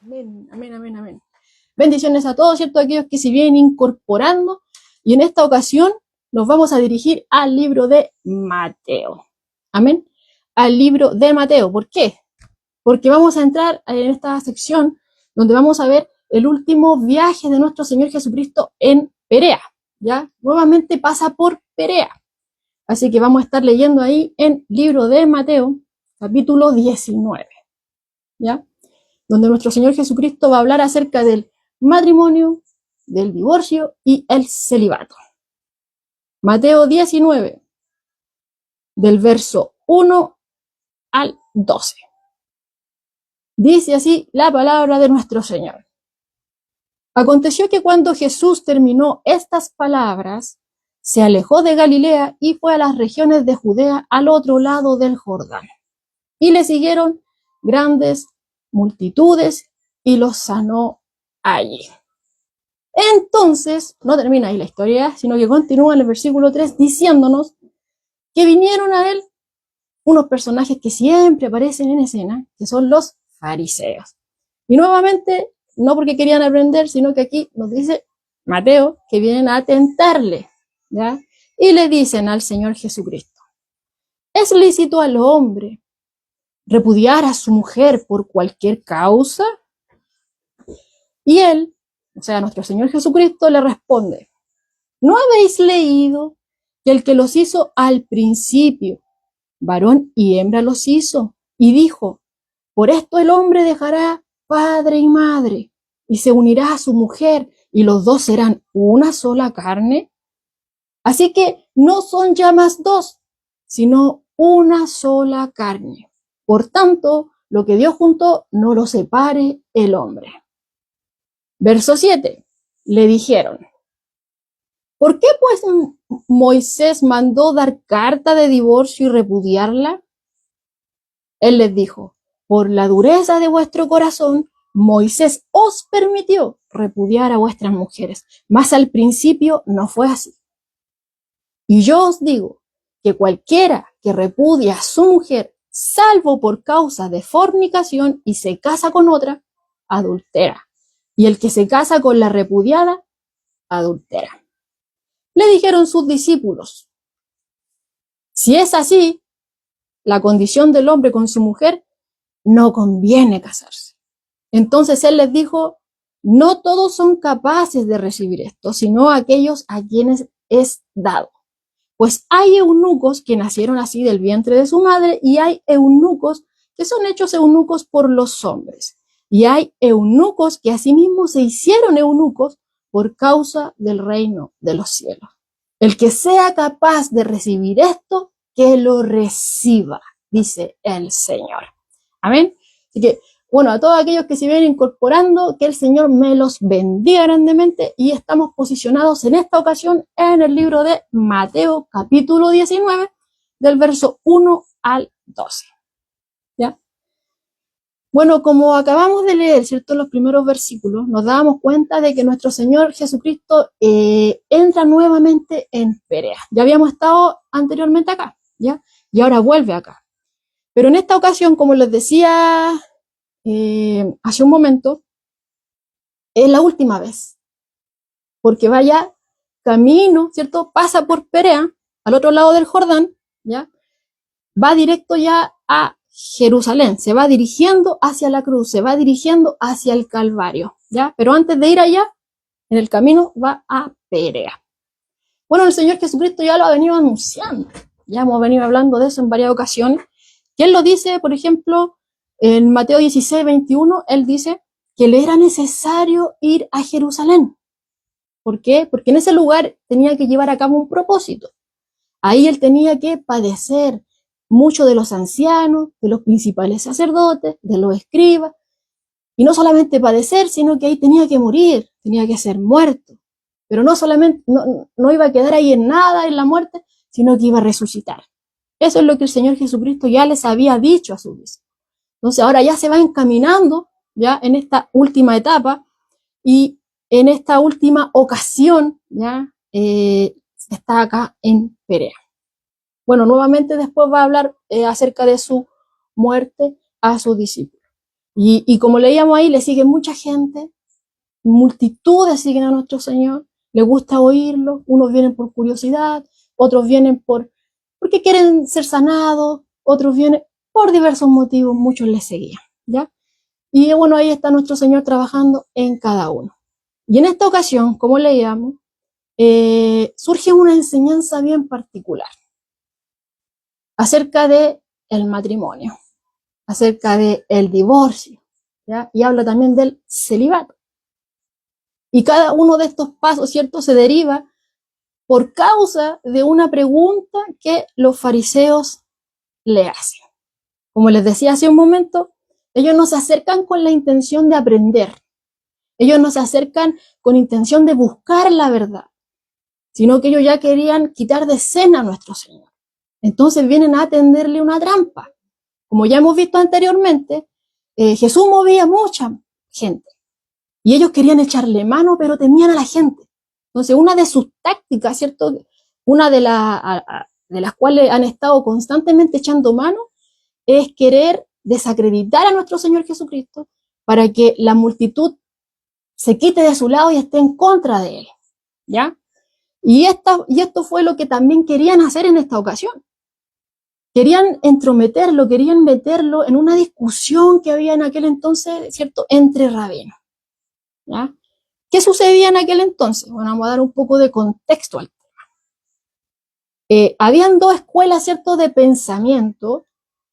Amén, amén, amén, amén. Bendiciones a todos, ¿cierto? Aquellos que se vienen incorporando. Y en esta ocasión nos vamos a dirigir al libro de Mateo. Amén. Al libro de Mateo. ¿Por qué? Porque vamos a entrar en esta sección donde vamos a ver el último viaje de nuestro Señor Jesucristo en Perea. ¿Ya? Nuevamente pasa por Perea. Así que vamos a estar leyendo ahí en libro de Mateo, capítulo 19. ¿Ya? Donde nuestro Señor Jesucristo va a hablar acerca del matrimonio, del divorcio y el celibato. Mateo 19, del verso 1 al 12. Dice así la palabra de nuestro Señor. Aconteció que cuando Jesús terminó estas palabras, se alejó de Galilea y fue a las regiones de Judea al otro lado del Jordán. Y le siguieron grandes multitudes y los sanó allí. Entonces, no termina ahí la historia, sino que continúa en el versículo 3 diciéndonos que vinieron a él unos personajes que siempre aparecen en escena, que son los fariseos. Y nuevamente, no porque querían aprender, sino que aquí nos dice Mateo que vienen a tentarle, ¿ya? Y le dicen al Señor Jesucristo, ¿es lícito al hombre repudiar a su mujer por cualquier causa? Y él, o sea, nuestro Señor Jesucristo le responde, ¿no habéis leído que el que los hizo al principio, varón y hembra los hizo? Y dijo, por esto el hombre dejará padre y madre y se unirá a su mujer y los dos serán una sola carne. Así que no son ya más dos, sino una sola carne. Por tanto, lo que Dios juntó no lo separe el hombre. Verso 7. Le dijeron, ¿por qué pues Moisés mandó dar carta de divorcio y repudiarla? Él les dijo, por la dureza de vuestro corazón, Moisés os permitió repudiar a vuestras mujeres, mas al principio no fue así. Y yo os digo que cualquiera que repudia a su mujer, salvo por causa de fornicación y se casa con otra, adultera. Y el que se casa con la repudiada, adultera. Le dijeron sus discípulos, si es así, la condición del hombre con su mujer, no conviene casarse. Entonces él les dijo, no todos son capaces de recibir esto, sino aquellos a quienes es dado. Pues hay eunucos que nacieron así del vientre de su madre y hay eunucos que son hechos eunucos por los hombres. Y hay eunucos que asimismo se hicieron eunucos por causa del reino de los cielos. El que sea capaz de recibir esto, que lo reciba, dice el Señor. Amén. Así que, bueno, a todos aquellos que se vienen incorporando, que el Señor me los bendiga grandemente y estamos posicionados en esta ocasión en el libro de Mateo, capítulo 19, del verso 1 al 12. ¿Ya? Bueno, como acabamos de leer, ¿cierto? Los primeros versículos, nos dábamos cuenta de que nuestro Señor Jesucristo entra nuevamente en Perea. Ya habíamos estado anteriormente acá, ¿ya? Y ahora vuelve acá. Pero en esta ocasión, como les decía hace un momento, es la última vez, porque vaya camino, ¿cierto? Pasa por Perea, al otro lado del Jordán, ¿ya? Va directo ya a Jerusalén, se va dirigiendo hacia la cruz, se va dirigiendo hacia el Calvario, ¿ya? Pero antes de ir allá, en el camino va a Perea. Bueno, el Señor Jesucristo ya lo ha venido anunciando, ya hemos venido hablando de eso en varias ocasiones, que Él lo dice, por ejemplo, en Mateo 16, 21, Él dice que le era necesario ir a Jerusalén. ¿Por qué? Porque en ese lugar tenía que llevar a cabo un propósito. Ahí Él tenía que padecer mucho de los ancianos, de los principales sacerdotes, de los escribas, y no solamente padecer, sino que ahí tenía que morir, tenía que ser muerto. Pero no solamente, no iba a quedar ahí en nada en la muerte, sino que iba a resucitar. Eso es lo que el Señor Jesucristo ya les había dicho a sus discípulos. Entonces ahora ya se va encaminando, ya en esta última etapa, y en esta última ocasión, ya está acá en Perea. Bueno, nuevamente después va a hablar acerca de su muerte a sus discípulos. Y como leíamos ahí, le sigue mucha gente, multitudes siguen a nuestro Señor, le gusta oírlo, unos vienen por curiosidad, otros vienen porque quieren ser sanados, otros vienen por diversos motivos, muchos le seguían, ¿ya? Y bueno, ahí está nuestro Señor trabajando en cada uno. Y en esta ocasión, como leíamos, surge una enseñanza bien particular acerca de el matrimonio, acerca de el divorcio, ¿ya? Y habla también del celibato. Y cada uno de estos pasos, ¿cierto?, se deriva por causa de una pregunta que los fariseos le hacen. Como les decía hace un momento, ellos no se acercan con la intención de aprender, ellos no se acercan con intención de buscar la verdad, sino que ellos ya querían quitar de escena a nuestro Señor. Entonces vienen a tenderle una trampa. Como ya hemos visto anteriormente, Jesús movía mucha gente y ellos querían echarle mano, pero temían a la gente. Entonces, una de sus tácticas, ¿cierto? Una de las cuales han estado constantemente echando mano es querer desacreditar a nuestro Señor Jesucristo para que la multitud se quite de su lado y esté en contra de él, ¿ya? Y esto fue lo que también querían hacer en esta ocasión. Querían entrometerlo, querían meterlo en una discusión que había en aquel entonces, ¿cierto?, entre rabinos, ¿ya? ¿Qué sucedía en aquel entonces? Bueno, vamos a dar un poco de contexto al tema. Habían dos escuelas, ¿cierto?, de pensamiento,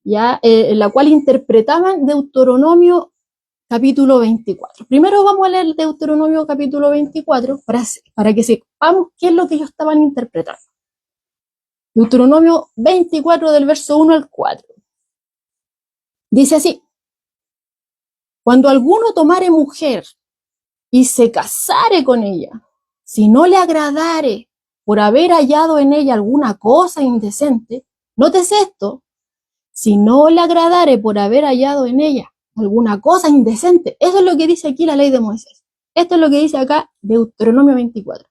¿ya? En la cual interpretaban Deuteronomio capítulo 24. Primero vamos a leer Deuteronomio capítulo 24 para que sepamos qué es lo que ellos estaban interpretando. Deuteronomio 24 del verso 1 al 4. Dice así: cuando alguno tomare mujer y se casare con ella, si no le agradare por haber hallado en ella alguna cosa indecente, nótese esto, si no le agradare por haber hallado en ella alguna cosa indecente, eso es lo que dice aquí la ley de Moisés. Esto es lo que dice acá Deuteronomio 24,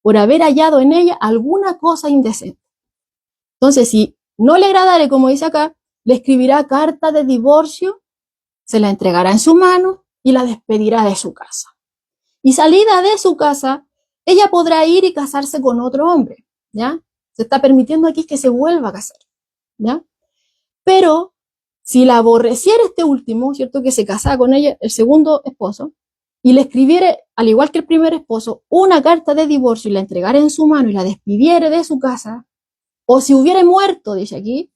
por haber hallado en ella alguna cosa indecente. Entonces, si no le agradare, como dice acá, le escribirá carta de divorcio, se la entregará en su mano y la despedirá de su casa. Y salida de su casa, ella podrá ir y casarse con otro hombre, ¿ya? Se está permitiendo aquí que se vuelva a casar, ¿ya? Pero si la aborreciera este último, ¿cierto?, que se casaba con ella, el segundo esposo, y le escribiere, al igual que el primer esposo, una carta de divorcio y la entregara en su mano y la despidiere de su casa, o si hubiera muerto, dice aquí,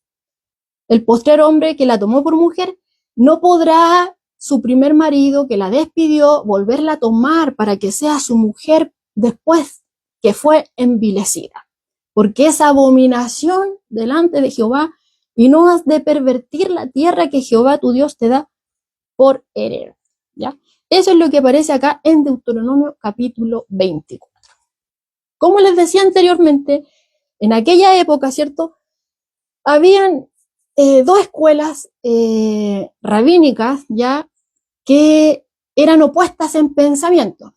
el postrer hombre que la tomó por mujer, no podrá su primer marido que la despidió volverla a tomar para que sea su mujer después que fue envilecida, porque es abominación delante de Jehová y no has de pervertir la tierra que Jehová tu Dios te da por heredad, ¿ya? Eso es lo que aparece acá en Deuteronomio capítulo 24. Como les decía anteriormente, en aquella época, ¿cierto?, habían dos escuelas rabínicas, ¿ya?, que eran opuestas en pensamiento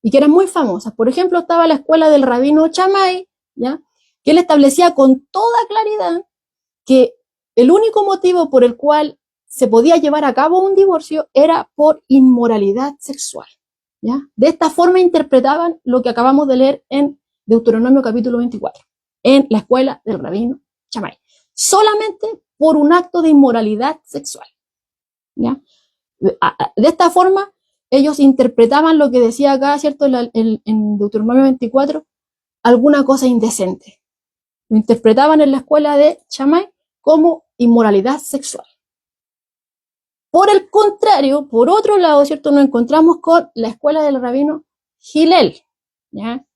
y que eran muy famosas. Por ejemplo, estaba la escuela del rabino Shammai, ¿ya?, que él establecía con toda claridad que el único motivo por el cual se podía llevar a cabo un divorcio era por inmoralidad sexual, ¿ya? De esta forma interpretaban lo que acabamos de leer en Deuteronomio capítulo 24, en la escuela del rabino Shammai, solamente por un acto de inmoralidad sexual, ¿ya? De esta forma, ellos interpretaban lo que decía acá, ¿cierto?, en Deuteronomio 24, alguna cosa indecente. Lo interpretaban en la escuela de Shammai como inmoralidad sexual. Por el contrario, por otro lado, ¿cierto?, nos encontramos con la escuela del rabino Hillel, ¿ya?,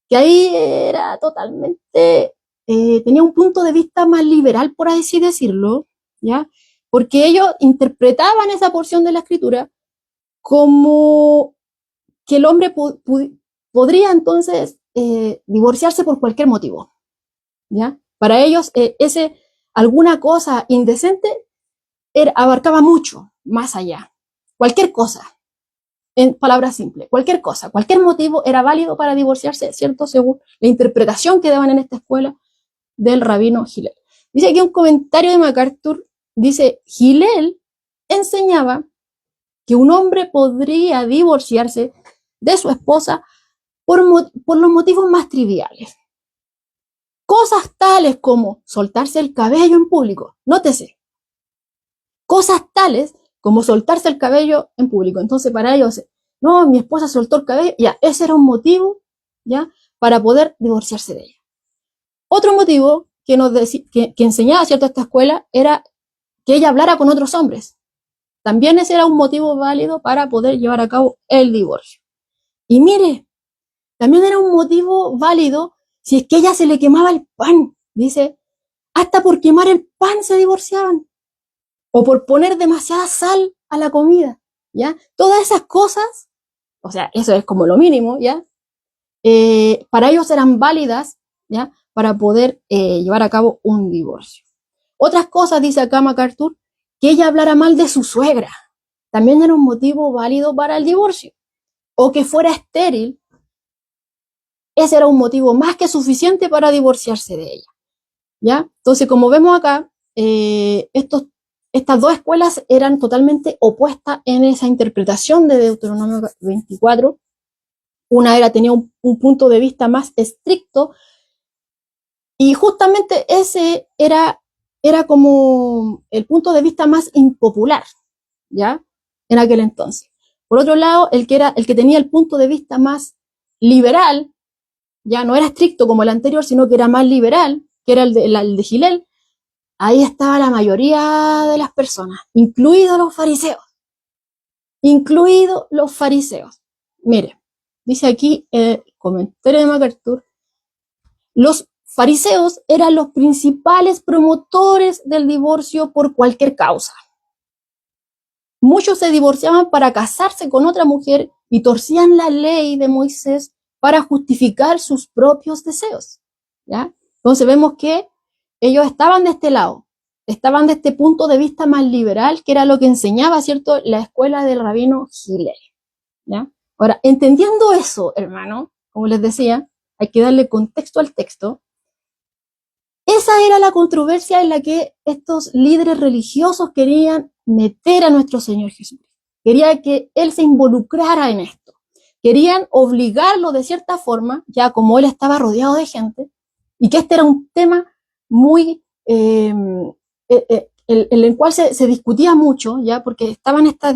que ahí era totalmente, tenía un punto de vista más liberal, por así decirlo, ¿ya?, porque ellos interpretaban esa porción de la escritura como que el hombre podría entonces divorciarse por cualquier motivo, ¿ya? Para ellos alguna cosa indecente abarcaba mucho más allá, cualquier cosa, en palabras simples, cualquier cosa, cualquier motivo era válido para divorciarse, ¿cierto?, según la interpretación que daban en esta escuela del rabino Hillel. Dice aquí un comentario de MacArthur, dice: Hillel enseñaba que un hombre podría divorciarse de su esposa por los motivos más triviales. Cosas tales como soltarse el cabello en público. Nótese. Cosas tales como soltarse el cabello en público. Entonces, para ellos, no, mi esposa soltó el cabello, ya, ese era un motivo, ya, para poder divorciarse de ella. Otro motivo que que enseñaba, ¿cierto?, esta escuela era que ella hablara con otros hombres. También ese era un motivo válido para poder llevar a cabo el divorcio. Y mire, también era un motivo válido si es que a ella se le quemaba el pan. Dice, hasta por quemar el pan se divorciaban. O por poner demasiada sal a la comida, ¿ya? Todas esas cosas, o sea, eso es como lo mínimo, ¿ya? Para ellos eran válidas, ¿ya? Para poder llevar a cabo un divorcio. Otras cosas, dice acá MacArthur, que ella hablara mal de su suegra, también era un motivo válido para el divorcio. O que fuera estéril, ese era un motivo más que suficiente para divorciarse de ella, ¿ya? Entonces, como vemos acá, estas dos escuelas eran totalmente opuestas en esa interpretación de Deuteronomio 24. Una tenía un punto de vista más estricto y justamente ese era como el punto de vista más impopular, ¿ya? En aquel entonces. Por otro lado, el que tenía el punto de vista más liberal, ya no era estricto como el anterior, sino que era más liberal, que era el de Hillel. Ahí estaba la mayoría de las personas, incluidos los fariseos. Incluidos los fariseos. Mire, dice aquí el comentario de MacArthur, los fariseos eran los principales promotores del divorcio por cualquier causa. Muchos se divorciaban para casarse con otra mujer y torcían la ley de Moisés para justificar sus propios deseos, ¿ya? Entonces vemos que ellos estaban de este lado, estaban de este punto de vista más liberal, que era lo que enseñaba, ¿cierto?, la escuela del rabino Hillel, ¿ya? Ahora, entendiendo eso, hermano, como les decía, hay que darle contexto al texto. Esa era la controversia en la que estos líderes religiosos querían meter a nuestro Señor Jesucristo. Querían que Él se involucrara en esto. Querían obligarlo de cierta forma, ya como Él estaba rodeado de gente, y que este era un tema muy, en el cual se discutía mucho, ya porque estaban estas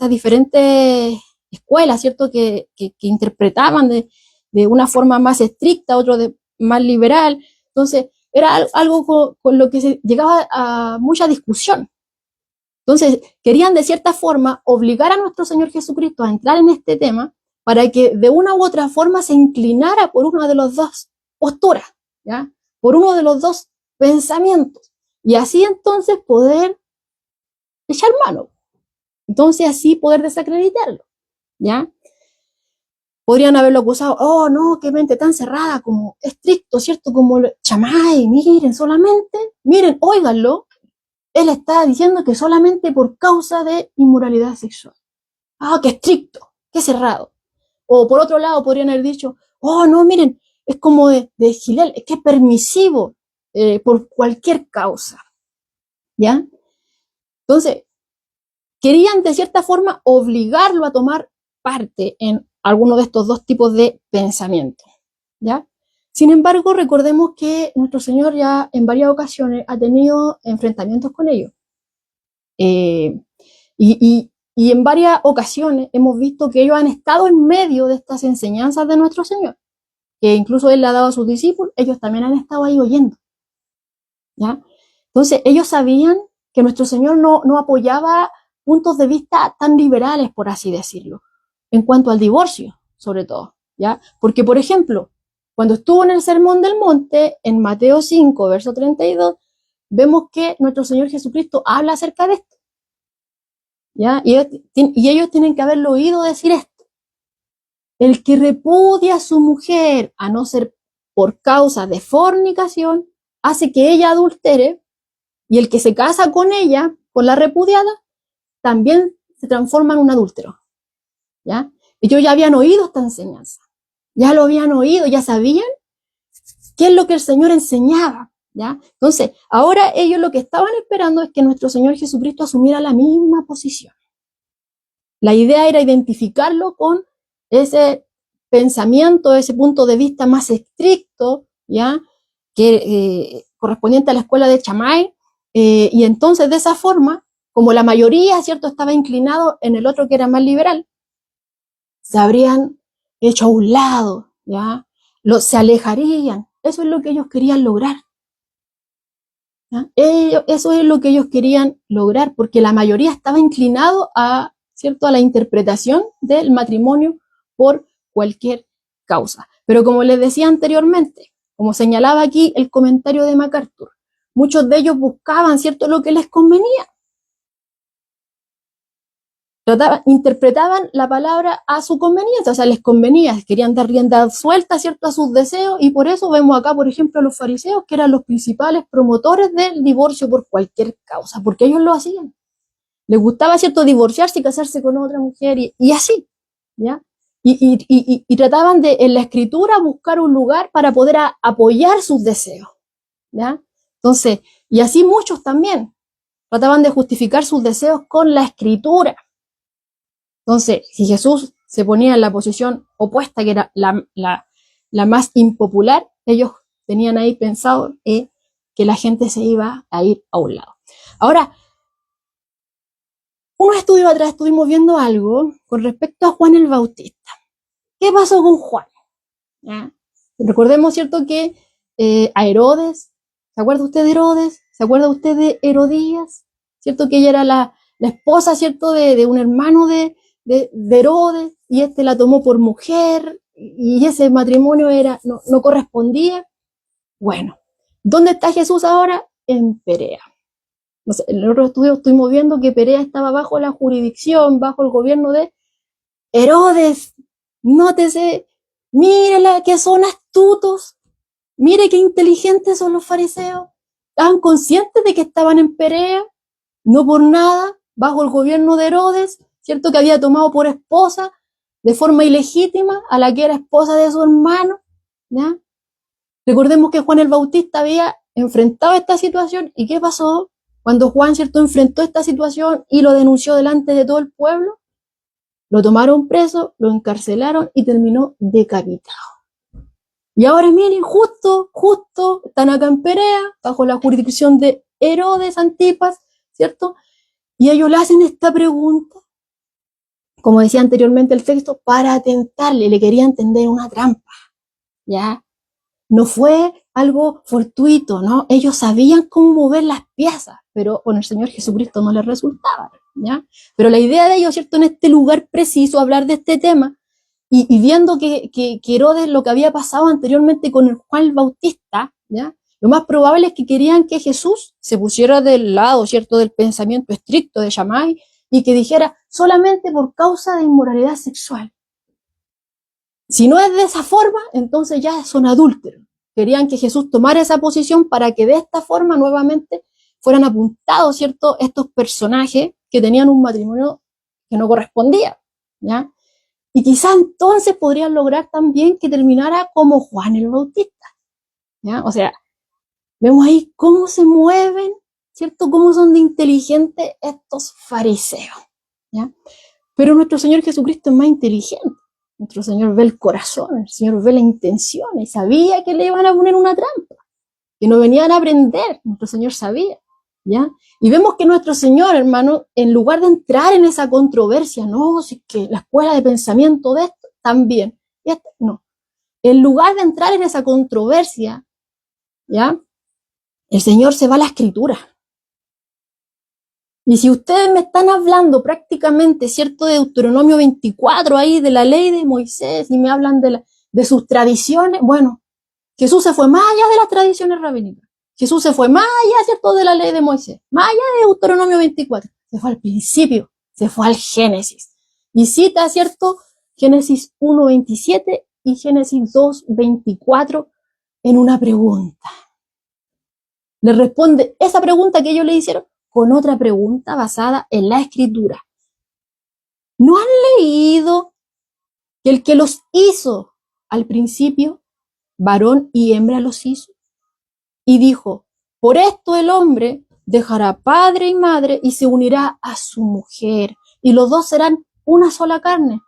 diferentes escuelas, ¿cierto?, que interpretaban de una forma más estricta, otro más liberal. Entonces, era algo con lo que se llegaba a mucha discusión. Entonces, querían de cierta forma obligar a nuestro Señor Jesucristo a entrar en este tema para que de una u otra forma se inclinara por una de las dos posturas, ¿ya? Por uno de los dos pensamientos. Y así entonces poder echar mano. Entonces así poder desacreditarlo, ¿ya? Podrían haberlo acusado, oh no, qué mente tan cerrada, como estricto, ¿cierto? Como chamay, miren, miren, óiganlo, él está diciendo que solamente por causa de inmoralidad sexual. Ah, qué estricto, qué cerrado. O por otro lado podrían haber dicho, oh no, miren, es como de Hillel, es que es permisivo por cualquier causa, ¿ya? Entonces, querían de cierta forma obligarlo a tomar parte en alguno de estos dos tipos de pensamiento, ¿ya? Sin embargo, recordemos que nuestro Señor ya en varias ocasiones ha tenido enfrentamientos con ellos. Y en varias ocasiones hemos visto que ellos han estado en medio de estas enseñanzas de nuestro Señor, que incluso Él le ha dado a sus discípulos, ellos también han estado ahí oyendo, ¿ya? Entonces, ellos sabían que nuestro Señor no apoyaba puntos de vista tan liberales, por así decirlo, en cuanto al divorcio, sobre todo, ¿ya? Porque, por ejemplo, cuando estuvo en el Sermón del Monte, en Mateo 5, verso 32, vemos que nuestro Señor Jesucristo habla acerca de esto, ¿ya? Y ellos tienen que haberlo oído decir esto. El que repudia a su mujer, a no ser por causa de fornicación, hace que ella adultere, y el que se casa con ella, con la repudiada, también se transforma en un adúltero, ¿ya? Ellos ya habían oído esta enseñanza, ya lo habían oído, ya sabían qué es lo que el Señor enseñaba, ¿ya? Entonces, ahora ellos lo que estaban esperando es que nuestro Señor Jesucristo asumiera la misma posición, La idea era identificarlo con ese pensamiento, ese punto de vista más estricto, ¿ya? Que correspondiente a la escuela de Shammai, y entonces de esa forma, como la mayoría, ¿cierto?, estaba inclinado en el otro que era más liberal, se habrían hecho a un lado, ¿ya? Se alejarían. Eso es lo que ellos querían lograr. ¿Ya? Eso es lo que ellos querían lograr, porque la mayoría estaba inclinado a, ¿cierto?, a la interpretación del matrimonio por cualquier causa. Pero como les decía anteriormente, como señalaba aquí el comentario de MacArthur, muchos de ellos buscaban, ¿cierto?, lo que les convenía. Interpretaban la palabra a su conveniencia, o sea, les convenía, querían dar rienda suelta, ¿cierto?, a sus deseos, y por eso vemos acá, por ejemplo, a los fariseos, que eran los principales promotores del divorcio por cualquier causa, porque ellos lo hacían. Les gustaba, ¿cierto?, divorciarse y casarse con otra mujer, y así, ¿ya? Y trataban de, en la escritura, buscar un lugar para poder apoyar sus deseos, ¿ya? Entonces, y así muchos también trataban de justificar sus deseos con la escritura. Entonces, si Jesús se ponía en la posición opuesta, que era la más impopular, ellos tenían ahí pensado que la gente se iba a ir a un lado. Ahora, unos estudios atrás estuvimos viendo algo con respecto a Juan el Bautista. ¿Qué pasó con Juan? ¿Ya? Recordemos, ¿cierto?, que a Herodes, ¿se acuerda usted de Herodes? ¿Se acuerda usted de Herodías? ¿Cierto? Que ella era la esposa, ¿cierto?, de un hermano de Herodes, y este la tomó por mujer, y ese matrimonio no correspondía. Bueno, ¿dónde está Jesús ahora? En Perea. No sé, en el otro estudio estuvimos viendo que Perea estaba bajo la jurisdicción, bajo el gobierno de Herodes. Nótese, mírela, que son astutos, mire qué inteligentes son los fariseos. Estaban conscientes de que estaban en Perea, no por nada, bajo el gobierno de Herodes, ¿cierto?, que había tomado por esposa de forma ilegítima a la que era esposa de su hermano, ¿ya? Recordemos que Juan el Bautista había enfrentado esta situación, ¿y qué pasó? Cuando Juan, ¿cierto?, enfrentó esta situación y lo denunció delante de todo el pueblo, lo tomaron preso, lo encarcelaron y terminó decapitado. Y ahora miren, justo, están acá en Perea, bajo la jurisdicción de Herodes Antipas, ¿cierto? Y ellos le hacen esta pregunta, como decía anteriormente el texto, para tentarle, le querían tender una trampa, ¿ya? No fue algo fortuito, ¿no? Ellos sabían cómo mover las piezas, pero con el Señor Jesucristo no les resultaba, ¿ya? Pero la idea de ellos, ¿cierto?, en este lugar preciso, hablar de este tema, y viendo que Herodes, lo que había pasado anteriormente con el Juan el Bautista, ¿ya?, lo más probable es que querían que Jesús se pusiera del lado, ¿cierto?, del pensamiento estricto de Shammai, y que dijera solamente por causa de inmoralidad sexual. Si no es de esa forma, entonces ya son adúlteros. Querían que Jesús tomara esa posición para que de esta forma nuevamente fueran apuntados, ¿cierto?, estos personajes que tenían un matrimonio que no correspondía, ¿ya? Y quizá entonces podrían lograr también que terminara como Juan el Bautista, ¿ya? O sea, vemos ahí cómo se mueven, ¿cierto?, cómo son de inteligentes estos fariseos, ¿ya? Pero nuestro Señor Jesucristo es más inteligente. Nuestro Señor ve el corazón, el Señor ve la intención, y sabía que le iban a poner una trampa, que no venían a aprender. Nuestro Señor sabía, ¿ya? Y vemos que nuestro Señor, hermano, en lugar de entrar en esa controversia, no, si es que la escuela de pensamiento de esto también, no. En lugar de entrar en esa controversia, ¿ya?, el Señor se va a la Escritura. Y si ustedes me están hablando prácticamente, ¿cierto?, de Deuteronomio 24, ahí, de la ley de Moisés, y me hablan de sus tradiciones, bueno, Jesús se fue más allá de las tradiciones rabínicas. Jesús se fue más allá, ¿cierto?, de la ley de Moisés, más allá de Deuteronomio 24. Se fue al principio, se fue al Génesis. Y cita, ¿cierto?, Génesis 1:27 y Génesis 2:24 en una pregunta. Le responde esa pregunta que ellos le hicieron con otra pregunta basada en la Escritura. ¿No han leído que el que los hizo al principio, varón y hembra los hizo? Y dijo, por esto el hombre dejará padre y madre y se unirá a su mujer, y los dos serán una sola carne.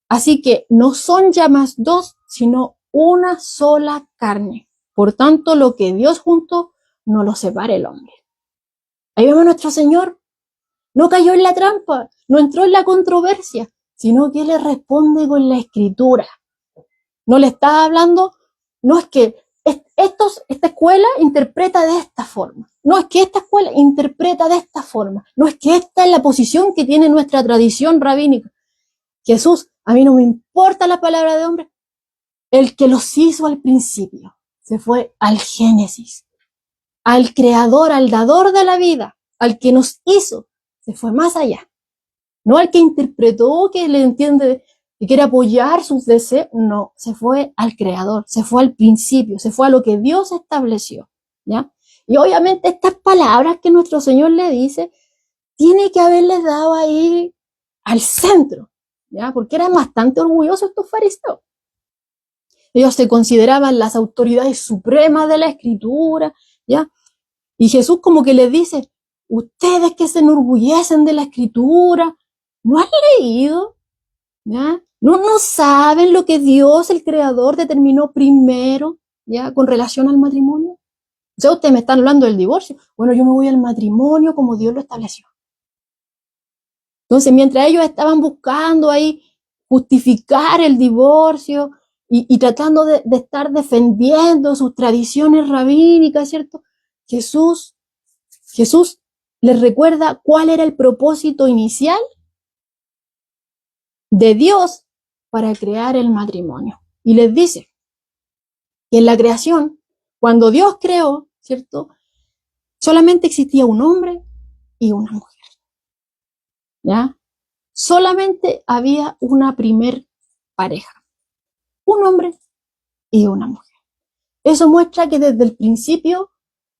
Así que no son ya más dos, sino una sola carne. Por tanto, lo que Dios juntó, no lo separe el hombre. Ahí vemos a nuestro Señor. No cayó en la trampa, no entró en la controversia, sino que le responde con la escritura. No le está hablando, no es que esta escuela interpreta de esta forma, no es que esta escuela interpreta de esta forma, no es que esta es la posición que tiene nuestra tradición rabínica. Jesús, a mí no me importa la palabra de hombre, el que los hizo al principio, se fue al Génesis, al creador, al dador de la vida, al que nos hizo, se fue más allá. No al que interpretó, que le entiende, que quiere apoyar sus deseos, no, se fue al creador, se fue al principio, se fue a lo que Dios estableció, ¿ya? Y obviamente estas palabras que nuestro Señor le dice, tiene que haberles dado ahí al centro, ¿ya? Porque eran bastante orgullosos estos fariseos. Ellos se consideraban las autoridades supremas de la Escritura, ¿ya? Y Jesús como que les dice, ustedes que se enorgullecen de la Escritura, ¿no han leído? ¿Ya? ¿No saben lo que Dios, el Creador, determinó primero, ¿ya? Con relación al matrimonio. O sea, ustedes me están hablando del divorcio. Bueno, yo me voy al matrimonio como Dios lo estableció. Entonces, mientras ellos estaban buscando ahí justificar el divorcio y tratando de estar defendiendo sus tradiciones rabínicas, ¿cierto? Jesús les recuerda cuál era el propósito inicial de Dios para crear el matrimonio. Y les dice que en la creación, cuando Dios creó, ¿cierto? Solamente existía un hombre y una mujer. ¿Ya? Solamente había una primer pareja. Un hombre y una mujer. Eso muestra que desde el principio,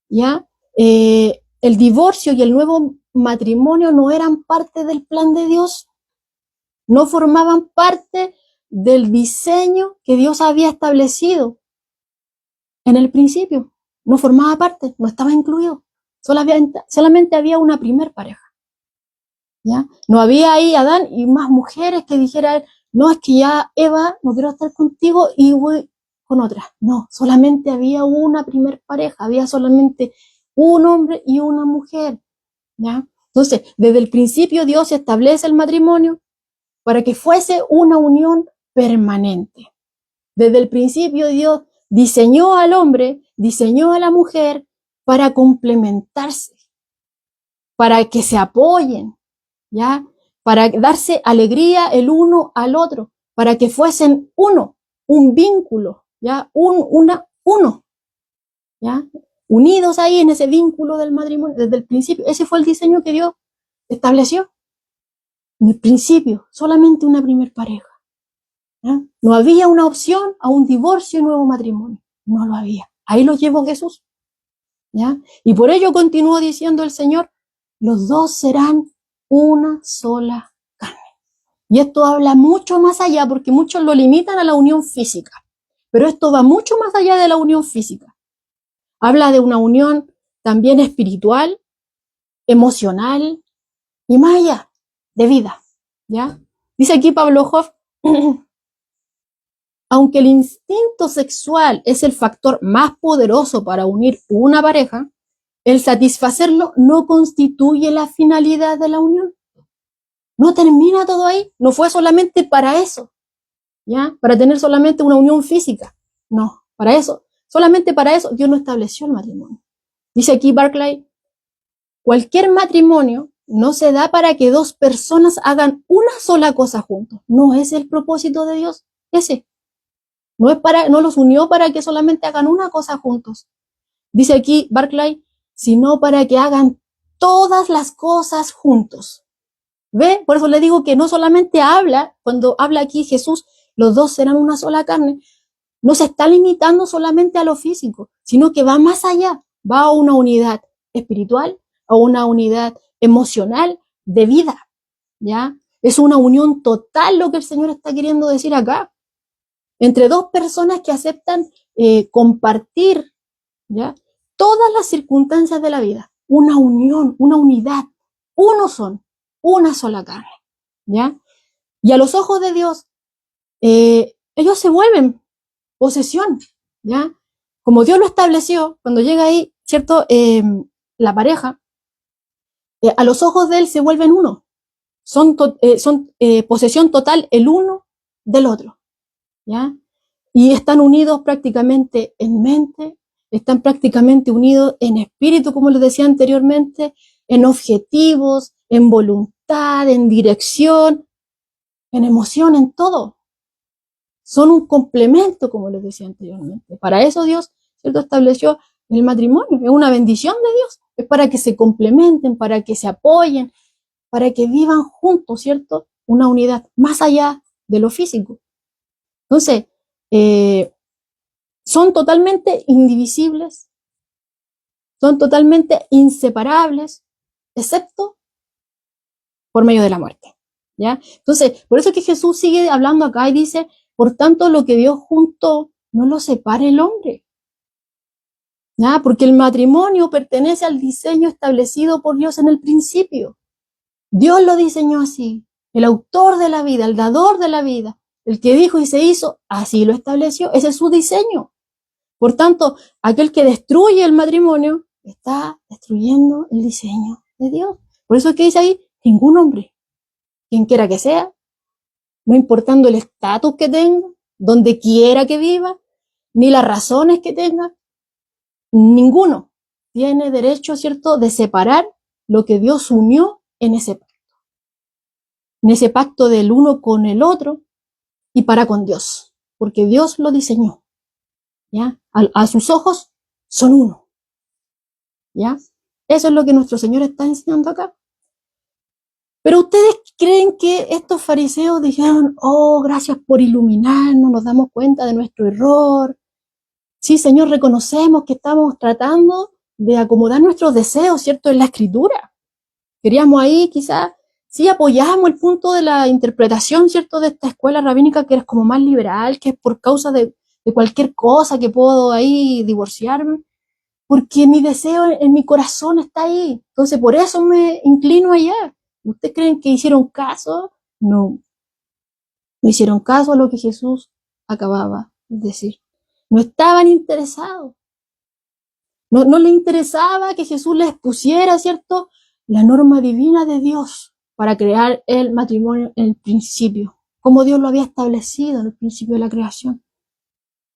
¿ya? El divorcio y el nuevo matrimonio no eran parte del plan de Dios. No formaban parte del diseño que Dios había establecido en el principio. No formaba parte, no estaba incluido. Solamente había una primer pareja. ¿Ya? No había ahí Adán y más mujeres que dijeran, no, es que ya Eva, no quiero estar contigo y voy con otra. No, solamente había una primer pareja, había solamente un hombre y una mujer. ¿Ya? Entonces, desde el principio Dios establece el matrimonio para que fuese una unión permanente. Desde el principio Dios diseñó al hombre, diseñó a la mujer para complementarse, para que se apoyen, ¿ya? Para darse alegría el uno al otro, para que fuesen uno, un vínculo, ¿ya? Uno, ¿ya? Unidos ahí en ese vínculo del matrimonio, desde el principio. Ese fue el diseño que Dios estableció. En el principio, solamente una primer pareja. ¿Ya? No había una opción a un divorcio y nuevo matrimonio. No lo había. Ahí lo llevó Jesús. ¿Ya? Y por ello continuó diciendo el Señor, los dos serán una sola carne. Y esto habla mucho más allá, porque muchos lo limitan a la unión física. Pero esto va mucho más allá de la unión física. Habla de una unión también espiritual, emocional y más allá, de vida. ¿Ya? Dice aquí Pablo Hoff, aunque el instinto sexual es el factor más poderoso para unir una pareja, el satisfacerlo no constituye la finalidad de la unión. No termina todo ahí, no fue solamente para eso, ¿ya? Para tener solamente una unión física. No, para eso, solamente para eso Dios no estableció el matrimonio. Dice aquí Barclay, cualquier matrimonio no se da para que dos personas hagan una sola cosa juntos. No es el propósito de Dios, ese. No los unió para que solamente hagan una cosa juntos. Dice aquí Barclay, sino para que hagan todas las cosas juntos. ¿Ve? Por eso le digo que no solamente cuando habla aquí Jesús, los dos serán una sola carne, no se está limitando solamente a lo físico, sino que va más allá, va a una unidad espiritual, a una unidad emocional de vida, ¿ya? Es una unión total lo que el Señor está queriendo decir acá, entre dos personas que aceptan compartir, ¿ya? Todas las circunstancias de la vida, una unión, una unidad, uno son, una sola carne, ¿ya? Y a los ojos de Dios, ellos se vuelven posesión, ¿ya? Como Dios lo estableció, cuando llega ahí, ¿cierto? La pareja, a los ojos de Él se vuelven uno. Son posesión total el uno del otro, ¿ya? Y están unidos prácticamente en mente, están prácticamente unidos en espíritu, como les decía anteriormente, en objetivos, en voluntad, en dirección, en emoción, en todo. Son un complemento, como les decía anteriormente. Para eso Dios, ¿cierto?, estableció el matrimonio. Es una bendición de Dios. Es para que se complementen, para que se apoyen, para que vivan juntos, ¿cierto? Una unidad más allá de lo físico. Entonces, son totalmente indivisibles, son totalmente inseparables, excepto por medio de la muerte, ¿ya? Entonces, por eso es que Jesús sigue hablando acá y dice, por tanto, lo que Dios juntó, no lo separe el hombre, ¿ya? Porque el matrimonio pertenece al diseño establecido por Dios en el principio. Dios lo diseñó así. El autor de la vida, el dador de la vida, el que dijo y se hizo, así lo estableció. Ese es su diseño. Por tanto, aquel que destruye el matrimonio está destruyendo el diseño de Dios. Por eso es que dice ahí, ningún hombre, quien quiera que sea, no importando el estatus que tenga, donde quiera que viva, ni las razones que tenga, ninguno tiene derecho, ¿cierto?, de separar lo que Dios unió en ese pacto del uno con el otro y para con Dios, porque Dios lo diseñó, ¿ya? A sus ojos son uno, ¿ya? Eso es lo que nuestro Señor está enseñando acá. Pero ustedes creen que estos fariseos dijeron, oh, gracias por iluminarnos, nos damos cuenta de nuestro error. Sí, Señor, reconocemos que estamos tratando de acomodar nuestros deseos, ¿cierto?, en la Escritura. Queríamos ahí quizás, sí apoyamos el punto de la interpretación, ¿cierto?, de esta escuela rabínica que es como más liberal, que es por causa de cualquier cosa que puedo ahí divorciarme, porque mi deseo en mi corazón está ahí. Entonces, por eso me inclino allá. ¿Ustedes creen que hicieron caso? No, no hicieron caso a lo que Jesús acababa de decir. No estaban interesados. No les interesaba que Jesús les pusiera, ¿cierto?, la norma divina de Dios para crear el matrimonio en el principio, como Dios lo había establecido en el principio de la creación.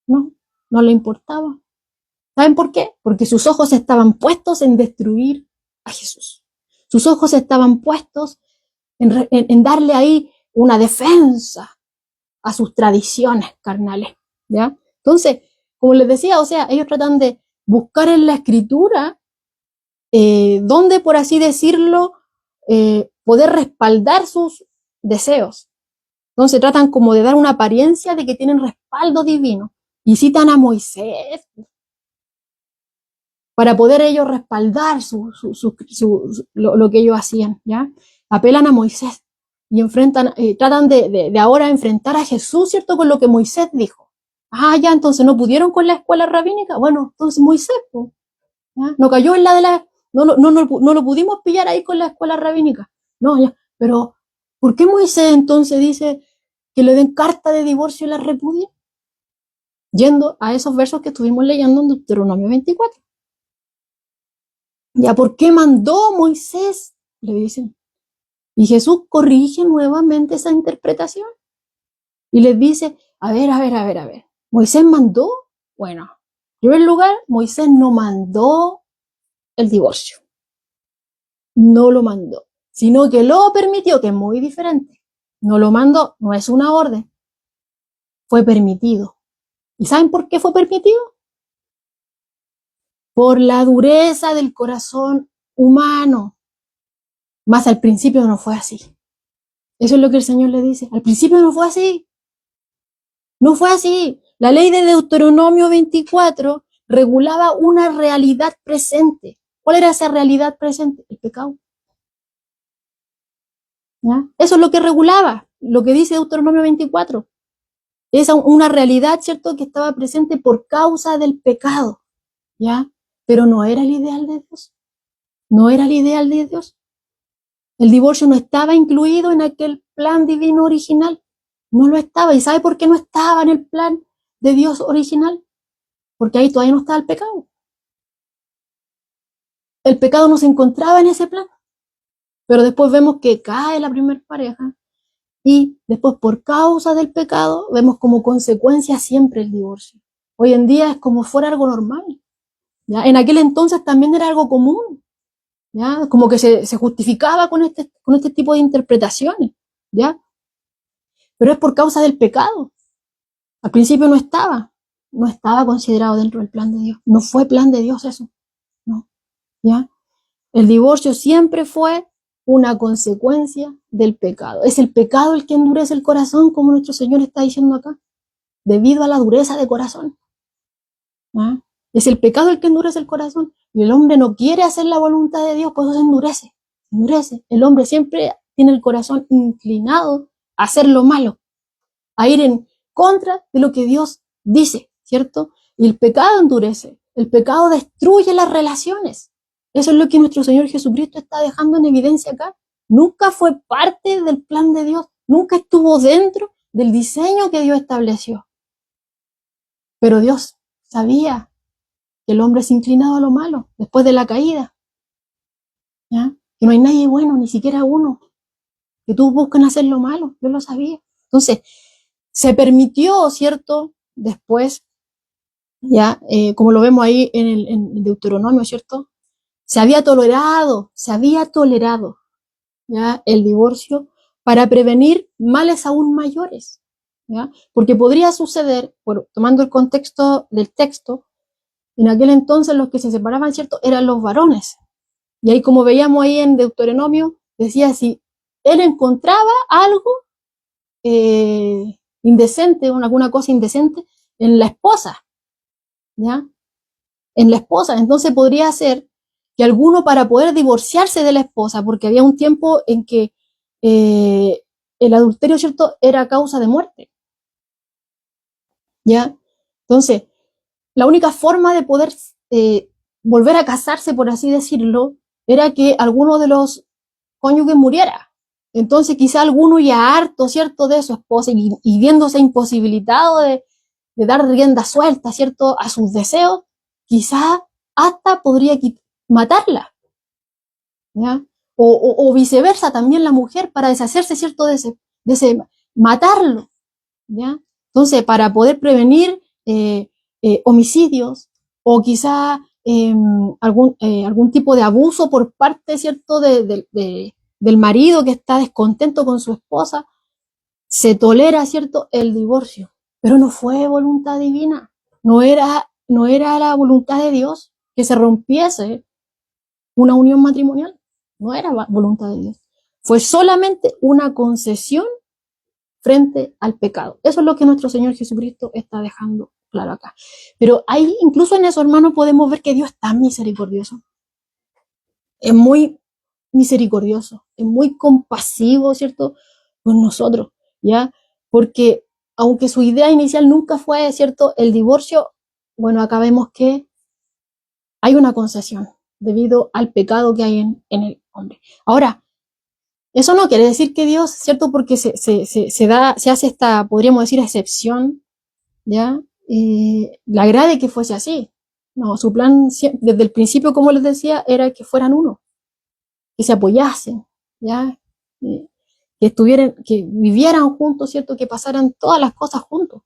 No le importaba. ¿Saben por qué? Porque sus ojos estaban puestos en destruir a Jesús. Sus ojos estaban puestos en darle ahí una defensa a sus tradiciones carnales, ¿ya? Entonces, como les decía, o sea, ellos tratan de buscar en la Escritura donde, por así decirlo, poder respaldar sus deseos. Entonces tratan como de dar una apariencia de que tienen respaldo divino y citan a Moisés para poder ellos respaldar lo que ellos hacían, ¿ya? Apelan a Moisés y tratan de ahora enfrentar a Jesús, ¿cierto?, con lo que Moisés dijo. Ah, ya, entonces no pudieron con la escuela rabínica. Bueno, entonces Moisés, ¿ya? No cayó en la de la... No lo pudimos pillar ahí con la escuela rabínica. No, ya, pero ¿por qué Moisés entonces dice que le den carta de divorcio y la repudie? Yendo a esos versos que estuvimos leyendo en Deuteronomio 24. ¿Ya por qué mandó Moisés? Le dicen. Y Jesús corrige nuevamente esa interpretación. Y les dice, a ver. ¿Moisés mandó? Bueno, en primer lugar, Moisés no mandó el divorcio. No lo mandó, sino que lo permitió, que es muy diferente. No lo mandó, no es una orden. Fue permitido. ¿Y saben por qué fue permitido? Por la dureza del corazón humano. Más al principio no fue así. Eso es lo que el Señor le dice. Al principio no fue así. No fue así. La ley de Deuteronomio 24 regulaba una realidad presente. ¿Cuál era esa realidad presente? El pecado. ¿Ya? Eso es lo que regulaba, lo que dice Deuteronomio 24. Es una realidad, ¿cierto?, que estaba presente por causa del pecado, ¿ya? Pero no era el ideal de Dios. No era el ideal de Dios. El divorcio no estaba incluido en aquel plan divino original. No lo estaba. ¿Y sabe por qué no estaba en el plan de Dios original? Porque ahí todavía no estaba el pecado. El pecado no se encontraba en ese plan. Pero después vemos que cae la primera pareja y después por causa del pecado vemos como consecuencia siempre el divorcio. Hoy en día es como fuera algo normal. ¿Ya? En aquel entonces también era algo común. ¿Ya? Como que se justificaba con este tipo de interpretaciones. ¿Ya? Pero es por causa del pecado. Al principio no estaba considerado dentro del plan de Dios. No fue plan de Dios eso. No. ¿Ya? El divorcio siempre fue una consecuencia del pecado. Es el pecado el que endurece el corazón, como nuestro Señor está diciendo acá, debido a la dureza de corazón. ¿Ah? Es el pecado el que endurece el corazón. Y el hombre no quiere hacer la voluntad de Dios, por eso se endurece. Se endurece. El hombre siempre tiene el corazón inclinado a hacer lo malo, a ir en contra de lo que Dios dice, ¿cierto? Y el pecado endurece. El pecado destruye las relaciones. Eso es lo que nuestro Señor Jesucristo está dejando en evidencia acá. Nunca fue parte del plan de Dios. Nunca estuvo dentro del diseño que Dios estableció. Pero Dios sabía que el hombre es inclinado a lo malo después de la caída. ¿Ya? Que no hay nadie bueno, ni siquiera uno. Que todos buscan hacer lo malo. Dios lo sabía. Entonces, se permitió, ¿cierto? Después, ya, como lo vemos ahí en el Deuteronomio, ¿cierto? Se había tolerado, ¿ya? El divorcio para prevenir males aún mayores, ¿ya? Porque podría suceder, tomando el contexto del texto, en aquel entonces los que se separaban, ¿cierto? Eran los varones. Y ahí, como veíamos ahí en Deuteronomio, decía si él encontraba algo indecente, alguna cosa indecente en la esposa, ¿ya? En la esposa. Entonces podría ser que alguno para poder divorciarse de la esposa, porque había un tiempo en que el adulterio, ¿cierto?, era causa de muerte, ¿ya? Entonces, la única forma de poder volver a casarse, por así decirlo, era que alguno de los cónyuges muriera. Entonces, quizá alguno ya harto, ¿cierto?, de su esposa y viéndose imposibilitado de dar rienda suelta, ¿cierto?, a sus deseos, quizá hasta podría matarla, ¿ya? O viceversa, también la mujer para deshacerse, ¿cierto?, de ese matarlo, ¿ya? Entonces, para poder prevenir homicidios o quizá algún tipo de abuso por parte, ¿cierto?, del marido que está descontento con su esposa, se tolera, ¿cierto?, el divorcio. Pero no fue voluntad divina, no era la voluntad de Dios que se rompiese una unión matrimonial, no era voluntad de Dios. Fue solamente una concesión frente al pecado. Eso es lo que nuestro Señor Jesucristo está dejando claro acá. Pero ahí, incluso en eso, hermano, podemos ver que Dios es tan misericordioso. Es muy misericordioso, es muy compasivo, ¿cierto?, con nosotros, ¿ya? Porque aunque su idea inicial nunca fue, ¿cierto?, el divorcio, bueno, acá vemos que hay una concesión debido al pecado que hay en el hombre. Ahora, eso no quiere decir que Dios, ¿cierto?, porque se hace esta, podríamos decir, excepción, ¿ya? Le agrade que fuese así. No, su plan desde el principio, como les decía, era que fueran uno, que se apoyasen, ¿ya? Que estuvieran, que vivieran juntos, ¿cierto? Que pasaran todas las cosas juntos,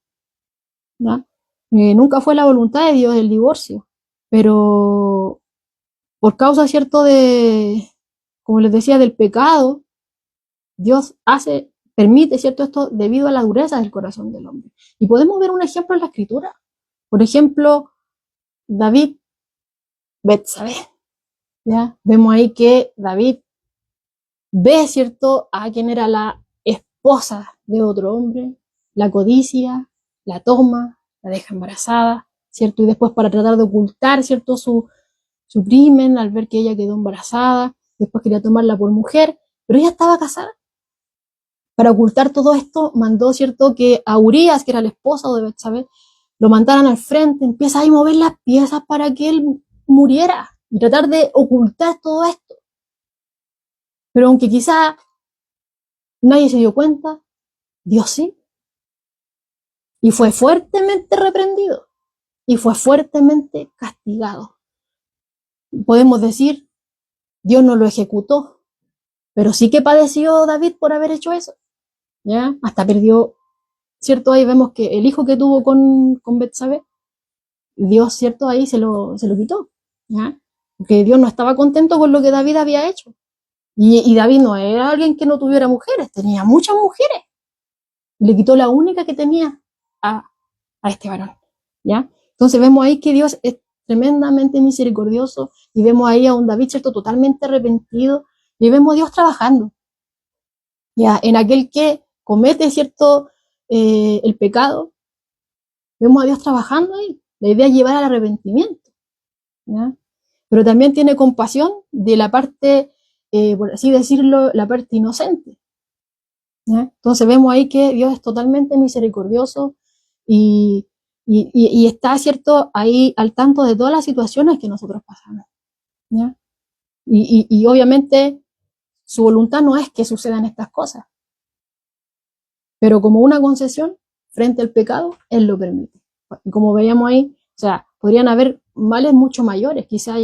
¿ya? Nunca fue la voluntad de Dios el divorcio, pero por causa, ¿cierto?, como les decía, del pecado, Dios permite, ¿cierto?, esto debido a la dureza del corazón del hombre. Y podemos ver un ejemplo en la Escritura. Por ejemplo, David, Betsabé, ¿ya? Vemos ahí que David ve, ¿cierto?, a quien era la esposa de otro hombre, la codicia, la toma, la deja embarazada, ¿cierto? Y después para tratar de ocultar, ¿cierto?, su crimen al ver que ella quedó embarazada, después quería tomarla por mujer, pero ella estaba casada. Para ocultar todo esto, mandó, ¿cierto?, que a Urías, que era el esposo de Betsabé, lo mandaran al frente, empieza a mover las piezas para que él muriera y tratar de ocultar todo esto. Pero aunque quizá nadie se dio cuenta, Dios sí. Y fue fuertemente reprendido. Y fue fuertemente castigado. Podemos decir, Dios no lo ejecutó, pero sí que padeció David por haber hecho eso. ¿Ya? Hasta perdió, ¿cierto? Ahí vemos que el hijo que tuvo con Betsabé, Dios, ¿cierto? Ahí se lo quitó. ¿Ya? Porque Dios no estaba contento con lo que David había hecho. Y David no era alguien que no tuviera mujeres, tenía muchas mujeres. Le quitó la única que tenía a, a este varón. ¿Ya? Entonces vemos ahí que Dios es tremendamente misericordioso y vemos ahí a un David, ¿cierto? Totalmente arrepentido y vemos a Dios trabajando. ¿Ya? En aquel que comete, ¿cierto? El pecado, vemos a Dios trabajando ahí. La idea es llevar al arrepentimiento. ¿Ya? Pero también tiene compasión de la parte, por así decirlo, la parte inocente. ¿Ya? Entonces vemos ahí que Dios es totalmente misericordioso y está, ¿cierto?, ahí al tanto de todas las situaciones que nosotros pasamos. ¿Ya? Y obviamente su voluntad no es que sucedan estas cosas, pero como una concesión frente al pecado, Él lo permite. Y como veíamos ahí, o sea, podrían haber males mucho mayores, quizás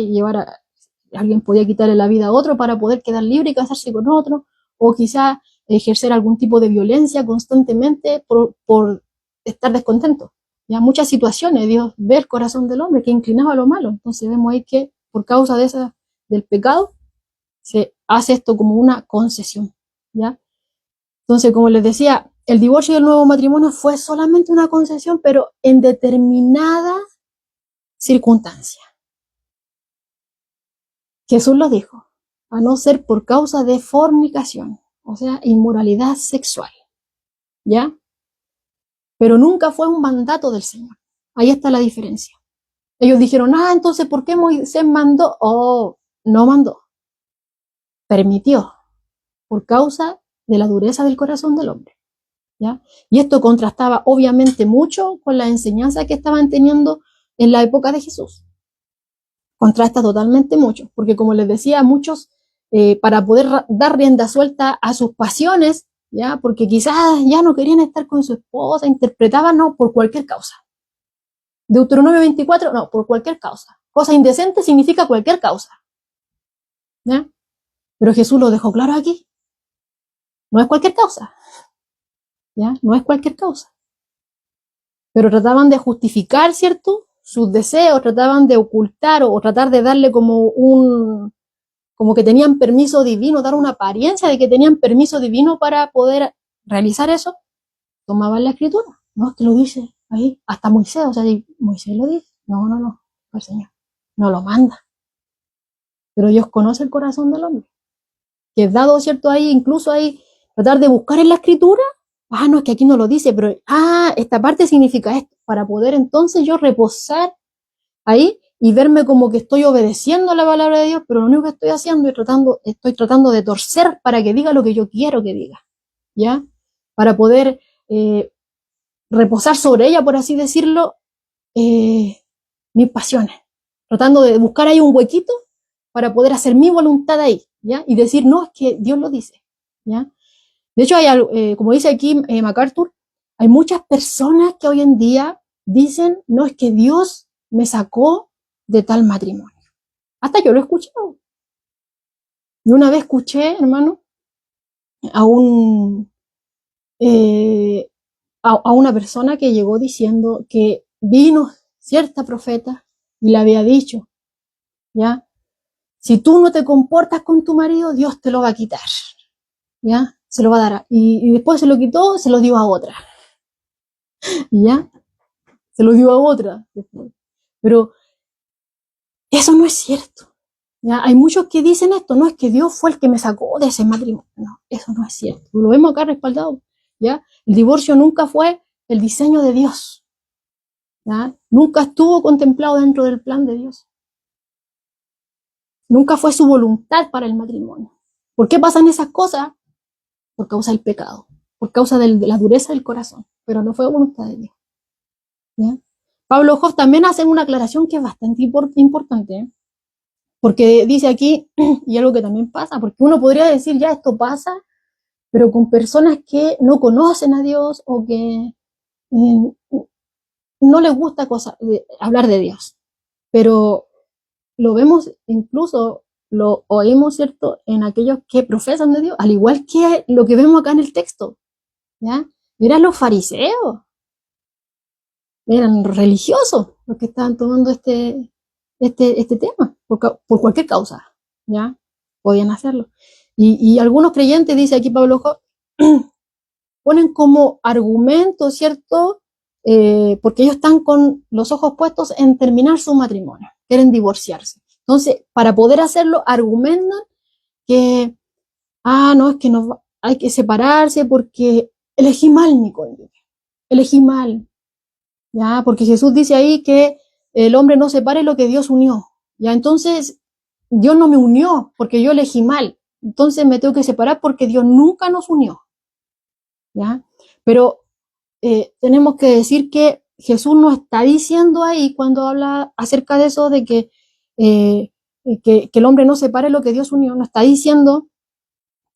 alguien podía quitarle la vida a otro para poder quedar libre y casarse con otro, o quizás ejercer algún tipo de violencia constantemente por estar descontento. Ya muchas situaciones, Dios ve el corazón del hombre que inclinaba a lo malo. Entonces vemos ahí que por causa de del pecado se hace esto como una concesión. ¿Ya? Entonces, como les decía, el divorcio y el nuevo matrimonio fue solamente una concesión, pero en determinadas circunstancias. Jesús lo dijo, a no ser por causa de fornicación, o sea, inmoralidad sexual, ¿ya? Pero nunca fue un mandato del Señor. Ahí está la diferencia. Ellos dijeron, entonces, ¿por qué Moisés mandó? Oh, no mandó. Permitió, por causa de la dureza del corazón del hombre, ¿ya? Y esto contrastaba obviamente mucho con la enseñanza que estaban teniendo en la época de Jesús. Contrasta totalmente mucho, porque como les decía, muchos, para poder dar rienda suelta a sus pasiones, ¿ya? Porque quizás ya no querían estar con su esposa, interpretaban, no, por cualquier causa. Deuteronomio 24, no, por cualquier causa. Cosa indecente significa cualquier causa, ¿ya? Pero Jesús lo dejó claro aquí. No es cualquier causa, ¿ya? No es cualquier causa. Pero trataban de justificar, ¿cierto?, sus deseos, trataban de ocultar o tratar de darle como que tenían permiso divino, dar una apariencia de que tenían permiso divino para poder realizar eso. Tomaban la escritura, no, te lo dice ahí, hasta Moisés, o sea, Moisés lo dice, no, el Señor no lo manda. Pero Dios conoce el corazón del hombre, que es dado, ¿cierto?, ahí, incluso ahí, tratar de buscar en la escritura, no, es que aquí no lo dice, pero, esta parte significa esto, para poder entonces yo reposar ahí y verme como que estoy obedeciendo la palabra de Dios, pero lo único que estoy haciendo es estoy tratando de torcer para que diga lo que yo quiero que diga, ¿ya? Para poder reposar sobre ella, por así decirlo, mis pasiones, tratando de buscar ahí un huequito para poder hacer mi voluntad ahí, ¿ya? Y decir, no, es que Dios lo dice, ¿ya? De hecho, como dice aquí MacArthur, hay muchas personas que hoy en día dicen, no, es que Dios me sacó de tal matrimonio. Hasta yo lo he escuchado. Y una vez escuché, hermano, a a una persona que llegó diciendo que vino cierta profeta y le había dicho, ¿ya? Si tú no te comportas con tu marido, Dios te lo va a quitar, ¿ya? Se lo va a dar. Y después se lo quitó, se lo dio a otra, ¿ya? Se lo dio a otra después. Pero eso no es cierto, ¿ya? Hay muchos que dicen esto, no es que Dios fue el que me sacó de ese matrimonio. No, eso no es cierto. Lo vemos acá respaldado, ¿ya? El divorcio nunca fue el diseño de Dios, ¿ya? Nunca estuvo contemplado dentro del plan de Dios. Nunca fue su voluntad para el matrimonio. ¿Por qué pasan esas cosas? Por causa del pecado, por causa de la dureza del corazón, pero no fue voluntad de Dios, ¿ya? Pablo Hoff también hace una aclaración que es bastante importante, ¿eh? Porque dice aquí, y algo que también pasa, porque uno podría decir, ya esto pasa, pero con personas que no conocen a Dios o que no les gusta hablar de Dios. Pero lo vemos incluso, lo oímos, ¿cierto?, en aquellos que profesan de Dios, al igual que lo que vemos acá en el texto, ¿ya? Eran los fariseos, eran religiosos los que estaban tomando este tema, por cualquier causa, ¿ya? Podían hacerlo. Y algunos creyentes, dice aquí Pablo, ponen como argumento, ¿cierto? Porque ellos están con los ojos puestos en terminar su matrimonio, quieren divorciarse. Entonces, para poder hacerlo, argumentan que, no, es que hay que separarse porque elegí mal mi cónyuge, elegí mal, ¿ya? Porque Jesús dice ahí que el hombre no separe lo que Dios unió, ¿ya? Entonces, Dios no me unió porque yo elegí mal, entonces me tengo que separar porque Dios nunca nos unió, ¿ya? Pero tenemos que decir que Jesús no está diciendo ahí cuando habla acerca de eso, de que el hombre no separe lo que Dios unió, no está diciendo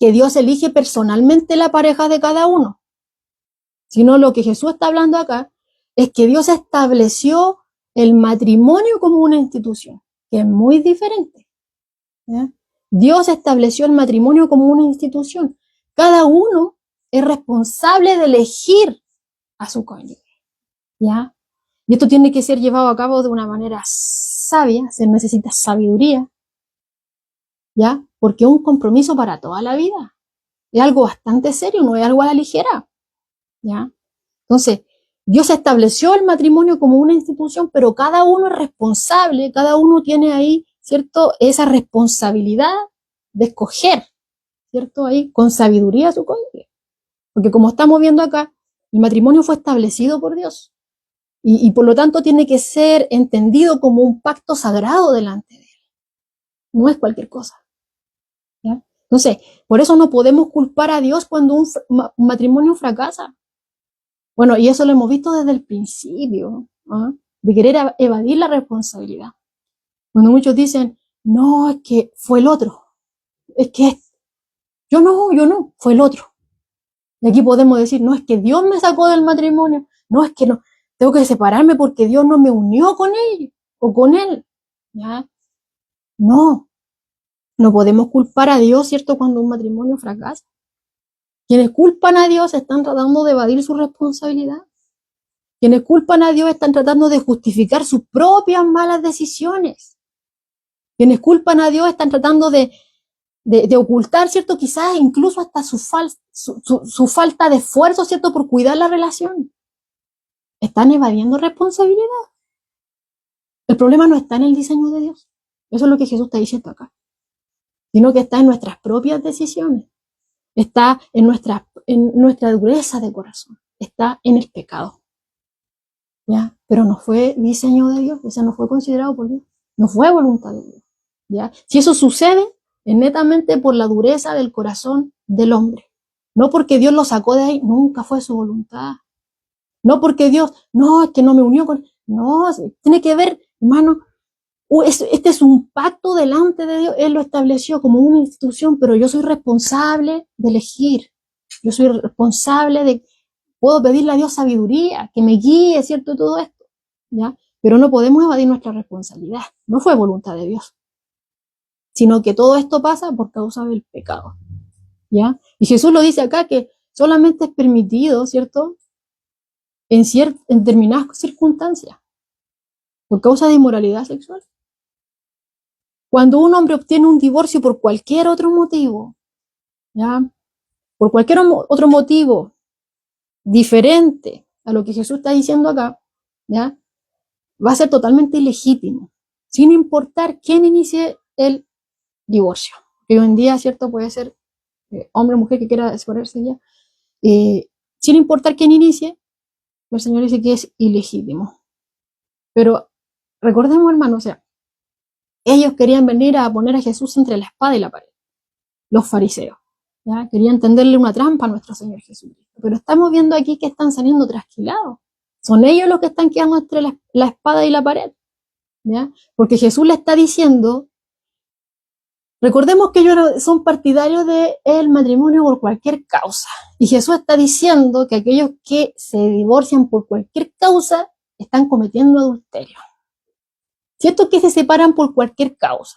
que Dios elige personalmente la pareja de cada uno, sino lo que Jesús está hablando acá es que Dios estableció el matrimonio como una institución, que es muy diferente, ¿ya? Dios estableció el matrimonio como una institución. Cada uno es responsable de elegir a su cónyuge, ¿ya? Y esto tiene que ser llevado a cabo de una manera sabia, se necesita sabiduría, ¿ya? Porque es un compromiso para toda la vida. Es algo bastante serio, no es algo a la ligera, ¿ya? Entonces, Dios estableció el matrimonio como una institución, pero cada uno es responsable, cada uno tiene ahí, ¿cierto?, esa responsabilidad de escoger, ¿cierto?, ahí con sabiduría a su cónyuge. Porque como estamos viendo acá, el matrimonio fue establecido por Dios y por lo tanto tiene que ser entendido como un pacto sagrado delante de Él. No es cualquier cosa, ¿ya? Entonces, por eso no podemos culpar a Dios cuando un matrimonio fracasa. Bueno, y eso lo hemos visto desde el principio, ¿no?, de querer evadir la responsabilidad. Cuando muchos dicen, no, es que fue el otro, es que yo no, fue el otro. Y aquí podemos decir, no, es que Dios me sacó del matrimonio, no, es que no, tengo que separarme porque Dios no me unió con él o con él, ¿ya? No, no podemos culpar a Dios, ¿cierto?, cuando un matrimonio fracasa. Quienes culpan a Dios están tratando de evadir su responsabilidad. Quienes culpan a Dios están tratando de justificar sus propias malas decisiones. Quienes culpan a Dios están tratando de ocultar, ¿cierto?, quizás incluso hasta su falta de esfuerzo, ¿cierto?, por cuidar la relación. Están evadiendo responsabilidad. El problema no está en el diseño de Dios. Eso es lo que Jesús está diciendo acá. Sino que está en nuestras propias decisiones. Está en nuestra dureza de corazón. Está en el pecado, ¿ya? Pero no fue diseño de Dios. Eso no fue considerado por Dios. No fue voluntad de Dios, ¿ya? Si eso sucede, es netamente por la dureza del corazón del hombre. No porque Dios lo sacó de ahí, nunca fue su voluntad. No porque Dios, no, es que no me unió con... No, tiene que ver, hermano, este es un pacto delante de Dios. Él lo estableció como una institución, pero yo soy responsable de elegir. Yo soy responsable de... Puedo pedirle a Dios sabiduría, que me guíe, ¿cierto?, todo esto, ¿ya? Pero no podemos evadir nuestra responsabilidad. No fue voluntad de Dios, sino que todo esto pasa por causa del pecado, ¿ya? Y Jesús lo dice acá, que solamente es permitido, ¿cierto?, en determinadas circunstancias, por causa de inmoralidad sexual. Cuando un hombre obtiene un divorcio por cualquier otro motivo, ¿ya?, por cualquier otro motivo diferente a lo que Jesús está diciendo acá, ¿ya?, va a ser totalmente ilegítimo, sin importar quién inicie el divorcio. Que hoy en día, ¿cierto?, puede ser hombre o mujer que quiera separarse ya, sin importar quién inicie, el Señor dice que es ilegítimo. Pero recordemos, hermanos, o sea, ellos querían venir a poner a Jesús entre la espada y la pared, los fariseos, ¿ya? Querían tenderle una trampa a nuestro Señor Jesucristo. Pero estamos viendo aquí que están saliendo trasquilados. Son ellos los que están quedando entre la espada y la pared, ¿ya? Porque Jesús le está diciendo Recordemos que ellos son partidarios del matrimonio por cualquier causa. Y Jesús está diciendo que aquellos que se divorcian por cualquier causa están cometiendo adulterio. Si estos que se separan por cualquier causa,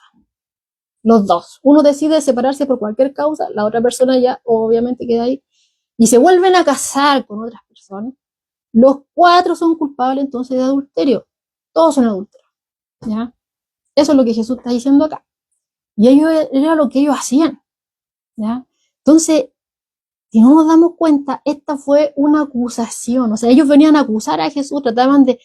los dos, uno decide separarse por cualquier causa, la otra persona ya obviamente queda ahí, y se vuelven a casar con otras personas, los cuatro son culpables entonces de adulterio. Todos son adúlteros. ¿Ya? Eso es lo que Jesús está diciendo acá. Y ellos era lo que ellos hacían. ¿Ya? Entonces, si no nos damos cuenta, esta fue una acusación. O sea, ellos venían a acusar a Jesús, trataban de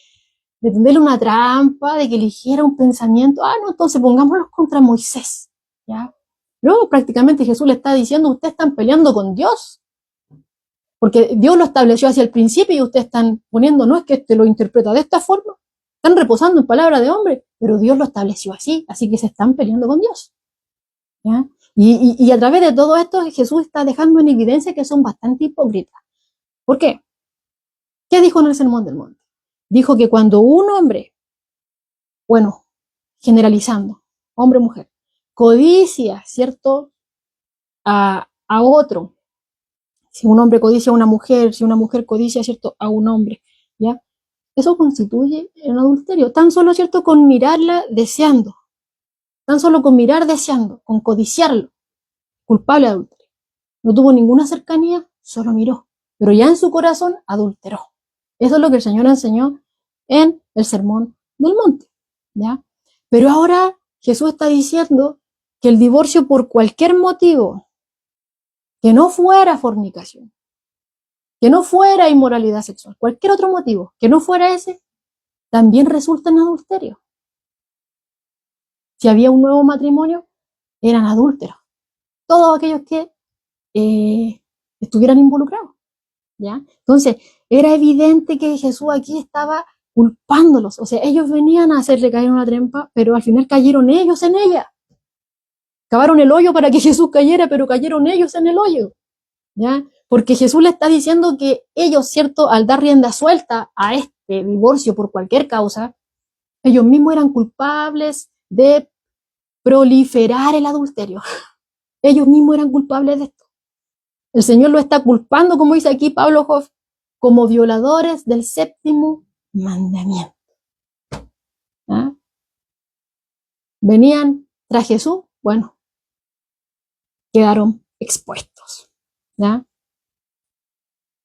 tenderle una trampa, de que eligiera un pensamiento. Ah, no, entonces pongámoslos contra Moisés. ¿Ya? Luego prácticamente Jesús le está diciendo, ustedes están peleando con Dios. Porque Dios lo estableció hacia el principio y ustedes están poniendo, no es que este lo interpreta de esta forma, están reposando en palabra de hombre, pero Dios lo estableció así que se están peleando con Dios. ¿Ya? Y a través de todo esto Jesús está dejando en evidencia que son bastante hipócritas. ¿Por qué? ¿Qué dijo en el Sermón del Monte? Dijo que cuando un hombre, bueno, generalizando, hombre o mujer, codicia, ¿cierto?, a otro, si un hombre codicia a una mujer, si una mujer codicia, ¿cierto?, a un hombre, ¿ya? Eso constituye un adulterio, tan solo, ¿cierto?, con mirarla deseando, tan solo con mirar deseando, con codiciarlo, culpable de adulterio. No tuvo ninguna cercanía, solo miró, pero ya en su corazón adulteró. Eso es lo que el Señor enseñó en el Sermón del Monte, ¿ya? Pero ahora Jesús está diciendo que el divorcio por cualquier motivo, que no fuera fornicación, que no fuera inmoralidad sexual, cualquier otro motivo, que no fuera ese, también resulta en adulterio. Si había un nuevo matrimonio, eran adúlteros. Todos aquellos que estuvieran involucrados, ¿ya? Entonces, era evidente que Jesús aquí estaba culpándolos. O sea, ellos venían a hacerle caer una trampa, pero al final cayeron ellos en ella. Cavaron el hoyo para que Jesús cayera, pero cayeron ellos en el hoyo, ¿ya? Porque Jesús le está diciendo que ellos, ¿cierto?, al dar rienda suelta a este divorcio por cualquier causa, ellos mismos eran culpables de proliferar el adulterio. Ellos mismos eran culpables de esto. El Señor lo está culpando, como dice aquí Pablo Hoff, como violadores del séptimo mandamiento. ¿Ah? Venían tras Jesús, bueno, quedaron expuestos. ¿Ya?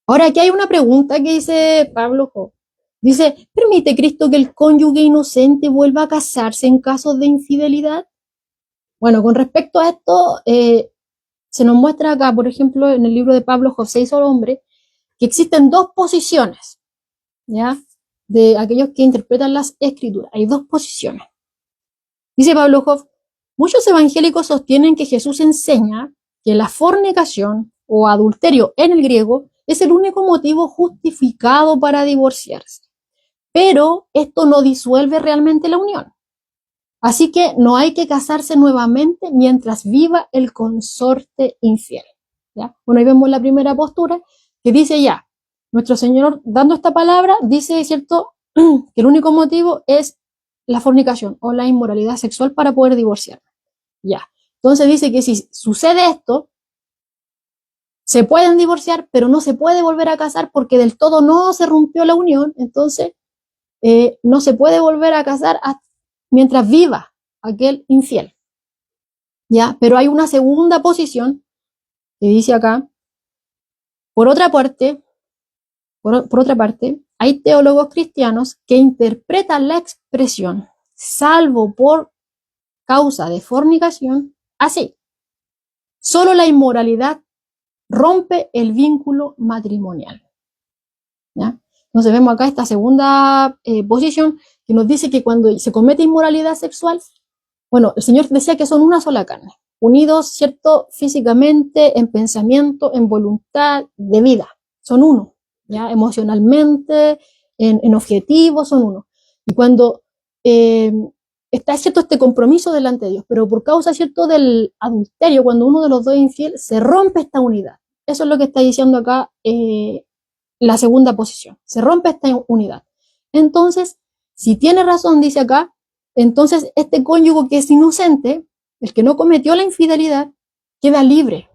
Ahora aquí hay una pregunta que dice Pablo Hoff. Dice, ¿permite Cristo que el cónyuge inocente vuelva a casarse en casos de infidelidad? Bueno, con respecto a esto, se nos muestra acá, por ejemplo, en el libro de Pablo Hoff, 6 hombres, que existen dos posiciones, ¿ya?, de aquellos que interpretan las escrituras. Hay dos posiciones. Dice Pablo Hoff, muchos evangélicos sostienen que Jesús enseña que la fornicación o adulterio en el griego es el único motivo justificado para divorciarse. Pero esto no disuelve realmente la unión. Así que no hay que casarse nuevamente mientras viva el consorte infiel. ¿Ya? Bueno, ahí vemos la primera postura que dice ya, nuestro Señor dando esta palabra dice, ¿cierto?, que el único motivo es la fornicación o la inmoralidad sexual para poder divorciar. Ya. Entonces dice que si sucede esto, se pueden divorciar, pero no se puede volver a casar porque del todo no se rompió la unión, entonces no se puede volver a casar mientras viva aquel infiel. ¿Ya? Pero hay una segunda posición que dice acá, por otra parte, hay teólogos cristianos que interpretan la expresión salvo por causa de fornicación así. Solo la inmoralidad rompe el vínculo matrimonial. ¿Ya? Entonces vemos acá esta segunda posición que nos dice que cuando se comete inmoralidad sexual, bueno, el Señor decía que son una sola carne, unidos, ¿cierto?, físicamente, en pensamiento, en voluntad, de vida, son uno, ¿ya? Emocionalmente, en objetivos, son uno. Y cuando está, ¿cierto?, este compromiso delante de Dios, pero por causa, ¿cierto?, del adulterio, cuando uno de los dos es infiel, se rompe esta unidad. Eso es lo que está diciendo acá la segunda posición, se rompe esta unidad. Entonces, si tiene razón, dice acá, entonces este cónyuge que es inocente el que no cometió la infidelidad, queda libre,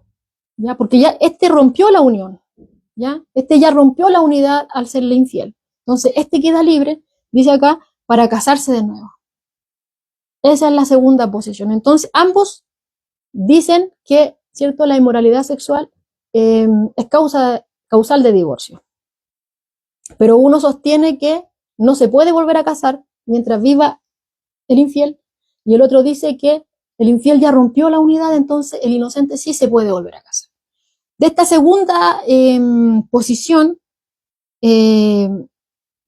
¿ya? Porque ya este rompió la unión, ¿ya? Este ya rompió la unidad al serle infiel. Entonces, este queda libre, dice acá, para casarse de nuevo. Esa es la segunda posición. Entonces, ambos dicen que, ¿cierto?, la inmoralidad sexual es causal de divorcio. Pero uno sostiene que no se puede volver a casar mientras viva el infiel, y el otro dice que el infiel ya rompió la unidad, entonces el inocente sí se puede volver a casar. De esta segunda posición, de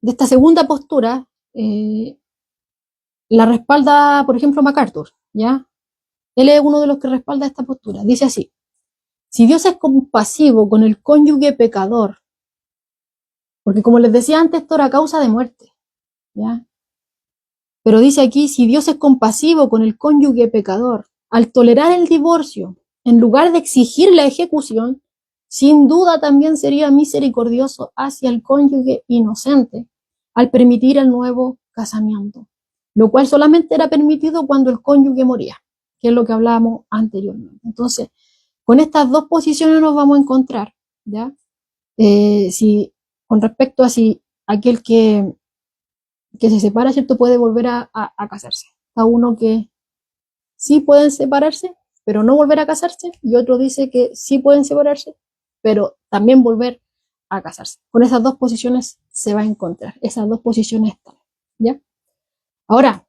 esta segunda postura, la respalda, por ejemplo, MacArthur, ¿ya? Él es uno de los que respalda esta postura. Dice así: si Dios es compasivo con el cónyuge pecador, porque como les decía antes, esto era causa de muerte, ¿ya? Pero dice aquí, si Dios es compasivo con el cónyuge pecador, al tolerar el divorcio, en lugar de exigir la ejecución, sin duda también sería misericordioso hacia el cónyuge inocente, al permitir el nuevo casamiento, lo cual solamente era permitido cuando el cónyuge moría, que es lo que hablábamos anteriormente. Entonces, con estas dos posiciones nos vamos a encontrar, ¿ya? Con respecto a si aquel que se separa, ¿cierto?, puede volver a casarse. Está uno que sí pueden separarse, pero no volver a casarse, y otro dice que sí pueden separarse, pero también volver a casarse. Con esas dos posiciones se va a encontrar, esas dos posiciones están, ¿ya? Ahora,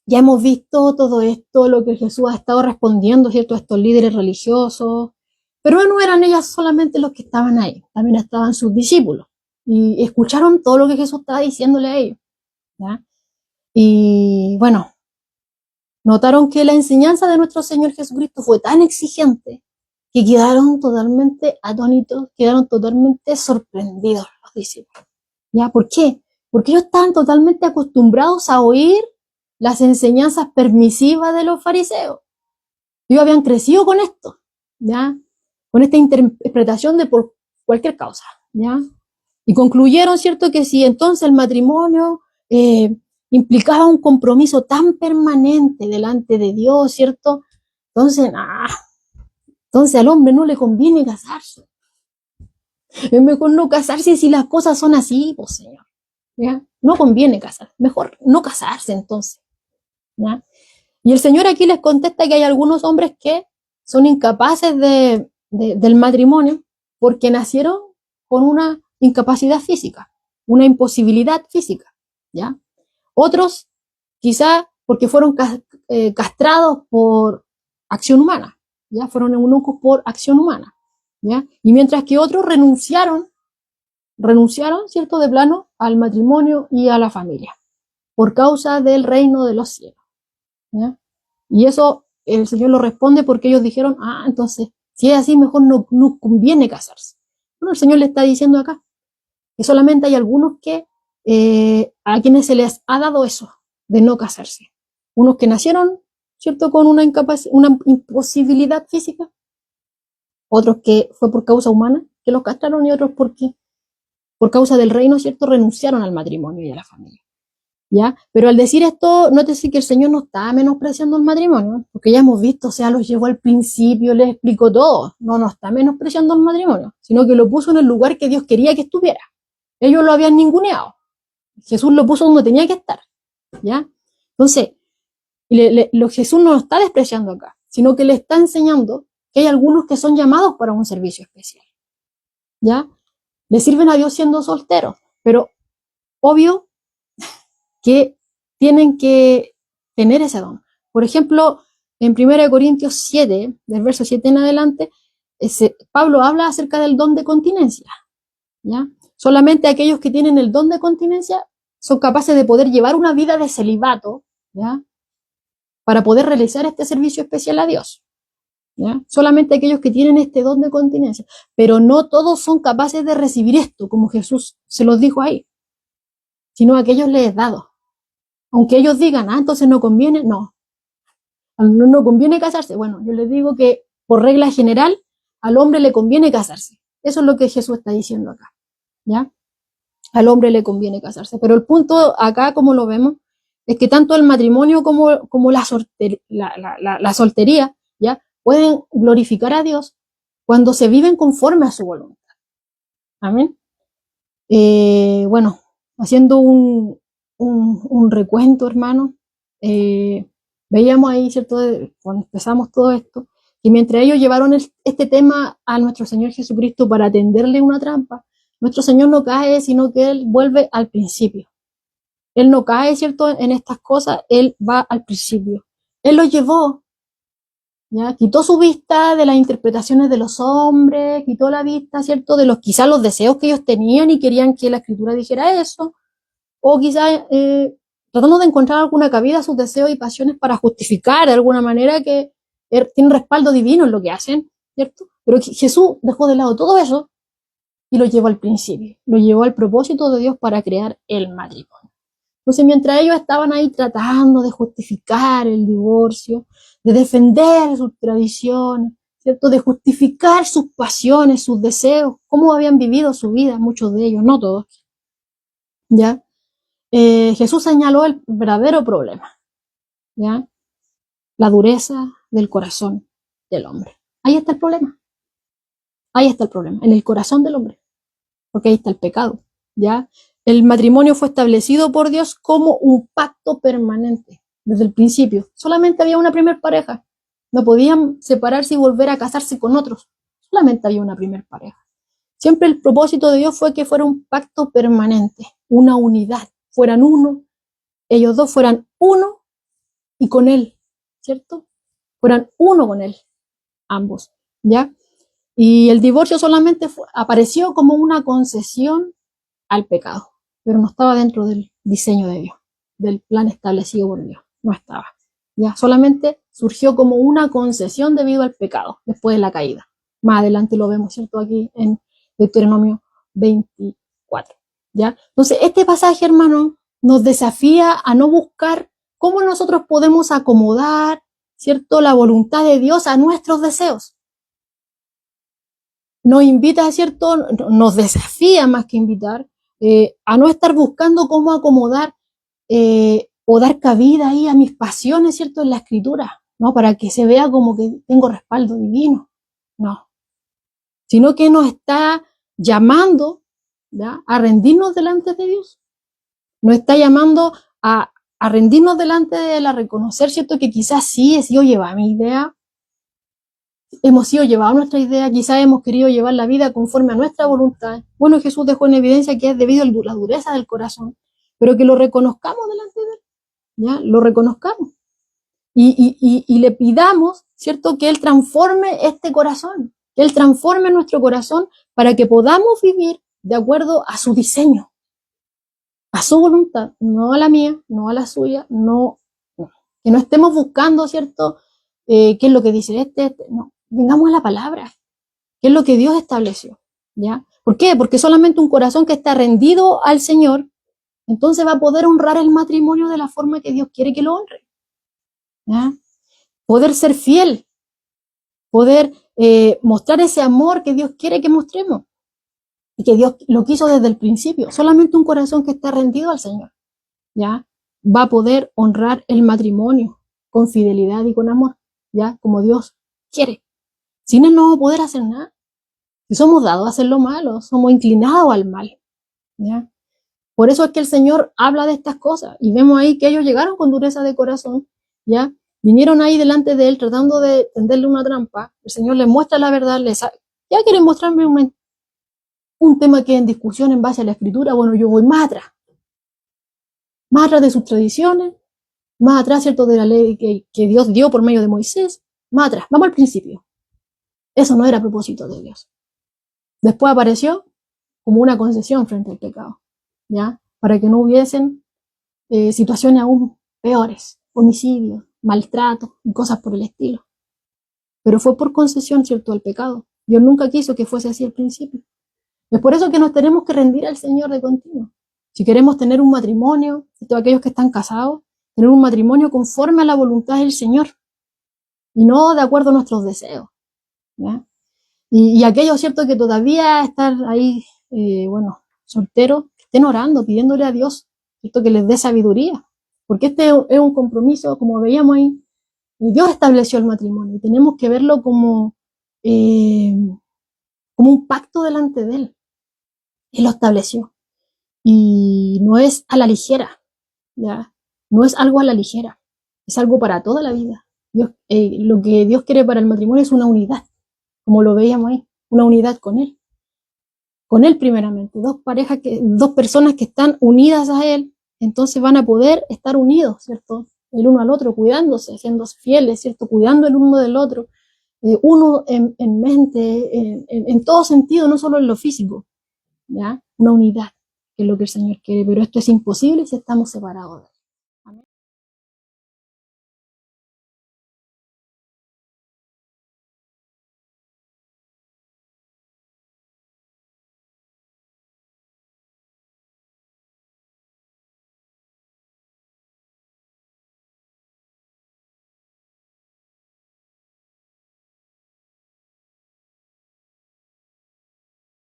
ya hemos visto todo esto, lo que Jesús ha estado respondiendo, ¿cierto?, a estos líderes religiosos, pero no eran ellas solamente los que estaban ahí, también estaban sus discípulos, y escucharon todo lo que Jesús estaba diciéndole a ellos, ¿ya? Y bueno, notaron que la enseñanza de nuestro Señor Jesucristo fue tan exigente que quedaron totalmente atónitos, quedaron totalmente sorprendidos los discípulos. ¿Ya? ¿Por qué? Porque ellos estaban totalmente acostumbrados a oír las enseñanzas permisivas de los fariseos. Ellos habían crecido con esto, ¿ya? Con esta interpretación de por cualquier causa, ¿ya? Y concluyeron, ¿cierto?, que si entonces el matrimonio implicaba un compromiso tan permanente delante de Dios, ¿cierto? Entonces al hombre no le conviene casarse. Es mejor no casarse si las cosas son así, pues, Señor, ¿ya? No conviene casar, mejor no casarse entonces, ¿ya? Y el Señor aquí les contesta que hay algunos hombres que son incapaces del matrimonio porque nacieron con una incapacidad física, una imposibilidad física, ¿ya? Otros, quizá porque fueron castrados por acción humana, ¿ya? Fueron eunucos por acción humana, ¿ya? Y mientras que otros renunciaron, ¿cierto?, de plano al matrimonio y a la familia, por causa del reino de los cielos, ¿ya? Y eso el Señor lo responde porque ellos dijeron, entonces, si es así, mejor no conviene casarse. Bueno, el Señor le está diciendo acá que solamente hay algunos que a quienes se les ha dado eso, de no casarse. Unos que nacieron, ¿cierto?, con una imposibilidad física, otros que fue por causa humana, que los castraron, y otros porque por causa del reino, ¿cierto?, renunciaron al matrimonio y a la familia, ¿ya? Pero al decir esto, no te decir que el Señor no está menospreciando el matrimonio, porque ya hemos visto, o sea, los llevó al principio, les explicó todo, no está menospreciando el matrimonio, sino que lo puso en el lugar que Dios quería que estuviera. Ellos lo habían ninguneado, Jesús lo puso donde tenía que estar, ¿ya? Entonces, Jesús no lo está despreciando acá, sino que le está enseñando que hay algunos que son llamados para un servicio especial, ¿ya? Le sirven a Dios siendo solteros, pero obvio que tienen que tener ese don. Por ejemplo, en 1 Corintios 7, del verso 7 en adelante, Pablo habla acerca del don de continencia, ¿ya? Solamente aquellos que tienen el don de continencia son capaces de poder llevar una vida de celibato, ¿ya?, para poder realizar este servicio especial a Dios, ¿ya? Solamente aquellos que tienen este don de continencia, pero no todos son capaces de recibir esto, como Jesús se los dijo ahí, sino aquellos les es dado. Aunque ellos digan, entonces no conviene, no conviene casarse. Bueno, yo les digo que por regla general al hombre le conviene casarse. Eso es lo que Jesús está diciendo acá, ¿ya? Al hombre le conviene casarse. Pero el punto acá, como lo vemos, es que tanto el matrimonio como la soltería, ¿ya? Pueden glorificar a Dios cuando se viven conforme a su voluntad. Amén. Bueno, haciendo un recuento, hermano, veíamos ahí, ¿cierto? Cuando empezamos todo esto, y mientras ellos llevaron este tema a nuestro Señor Jesucristo para tenderle una trampa, nuestro Señor no cae, sino que Él vuelve al principio. Él no cae, ¿cierto? En estas cosas, Él va al principio. Él los llevó, ¿ya? Quitó su vista de las interpretaciones de los hombres, quitó la vista, ¿cierto? De quizás los deseos que ellos tenían y querían que la Escritura dijera eso, o quizás tratando de encontrar alguna cabida a sus deseos y pasiones para justificar de alguna manera que tienen respaldo divino en lo que hacen, ¿cierto? Pero Jesús dejó de lado todo eso y lo llevó al principio, lo llevó al propósito de Dios para crear el matrimonio. Entonces, mientras ellos estaban ahí tratando de justificar el divorcio, de defender sus tradiciones, ¿cierto? De justificar sus pasiones, sus deseos, cómo habían vivido su vida, muchos de ellos, no todos, ¿ya? Jesús señaló el verdadero problema, ¿ya? La dureza del corazón del hombre. Ahí está el problema. Ahí está el problema, en el corazón del hombre, porque ahí está el pecado, ¿ya? El matrimonio fue establecido por Dios como un pacto permanente desde el principio. Solamente había una primer pareja. No podían separarse y volver a casarse con otros. Solamente había una primer pareja. Siempre el propósito de Dios fue que fuera un pacto permanente, una unidad. Fueran uno, ellos dos fueran uno y con Él, ¿cierto? Fueran uno con Él, ambos, ¿ya? Y el divorcio solamente apareció como una concesión al pecado, pero no estaba dentro del diseño de Dios, del plan establecido por Dios, no estaba. Ya solamente surgió como una concesión debido al pecado, después de la caída. Más adelante lo vemos, ¿cierto? Aquí en Deuteronomio 24, ¿ya? Entonces, este pasaje, hermano, nos desafía a no buscar cómo nosotros podemos acomodar, ¿cierto?, la voluntad de Dios a nuestros deseos. Nos invita, ¿cierto?, nos desafía más que invitar, a no estar buscando cómo acomodar o dar cabida ahí a mis pasiones, ¿cierto?, en la Escritura, ¿no? Para que se vea como que tengo respaldo divino. No. Sino que nos está llamando, ¿ya?, a rendirnos delante de Dios. Nos está llamando a rendirnos delante de Él, a reconocer, ¿cierto?, que quizás sí he sido llevada mi idea, hemos sido llevados a nuestra idea, quizás hemos querido llevar la vida conforme a nuestra voluntad. Bueno, Jesús dejó en evidencia que es debido a la dureza del corazón, pero que lo reconozcamos delante de Él, ¿ya? Lo reconozcamos. Y le pidamos, ¿cierto?, que Él transforme este corazón, que Él transforme nuestro corazón para que podamos vivir de acuerdo a su diseño, a su voluntad, no a la mía, no a la suya, no, que no estemos buscando, ¿cierto?, qué es lo que dice no, vengamos a la palabra, qué es lo que Dios estableció, ¿ya? ¿Por qué? Porque solamente un corazón que está rendido al Señor, entonces va a poder honrar el matrimonio de la forma que Dios quiere que lo honre, ¿ya? Poder ser fiel, poder mostrar ese amor que Dios quiere que mostremos y que Dios lo quiso desde el principio. Solamente un corazón que está rendido al Señor, ¿ya?, va a poder honrar el matrimonio con fidelidad y con amor, ¿ya?, como Dios quiere. Sin Él no vamos a poder hacer nada. Si somos dados a hacer lo malo, somos inclinados al mal, ¿ya? Por eso es que el Señor habla de estas cosas y vemos ahí que ellos llegaron con dureza de corazón, ¿ya? Vinieron ahí delante de Él tratando de tenderle una trampa. El Señor les muestra la verdad, ya quieren mostrarme un tema que es en discusión en base a la Escritura. Bueno, yo voy más atrás de sus tradiciones, más atrás, ¿cierto?, de la ley que Dios dio por medio de Moisés, más atrás, vamos al principio. Eso no era propósito de Dios. Después apareció como una concesión frente al pecado, ¿ya?, para que no hubiesen situaciones aún peores, homicidios, maltratos y cosas por el estilo. Pero fue por concesión, ¿cierto?, al pecado. Dios nunca quiso que fuese así al principio. Es por eso que nos tenemos que rendir al Señor de continuo. Si queremos tener un matrimonio, todos aquellos que están casados, tener un matrimonio conforme a la voluntad del Señor y no de acuerdo a nuestros deseos, ¿ya? Y aquellos, ¿cierto?, que todavía están ahí, solteros, que estén orando, pidiéndole a Dios, ¿cierto?, que les dé sabiduría, Porque este es un compromiso, como veíamos ahí, Dios estableció el matrimonio y tenemos que verlo como un pacto delante de Él. Él lo estableció. Y no es a la ligera, ¿ya? No es algo a la ligera, es algo para toda la vida. Dios, lo que Dios quiere para el matrimonio es una unidad, como lo veíamos ahí, una unidad con Él primeramente, dos personas que están unidas a Él, entonces van a poder estar unidos, ¿cierto? El uno al otro, cuidándose, siendo fieles, ¿cierto? Cuidando el uno del otro, uno en mente, en todo sentido, no solo en lo físico, ¿ya? Una unidad, que es lo que el Señor quiere, pero esto es imposible si estamos separados de Él.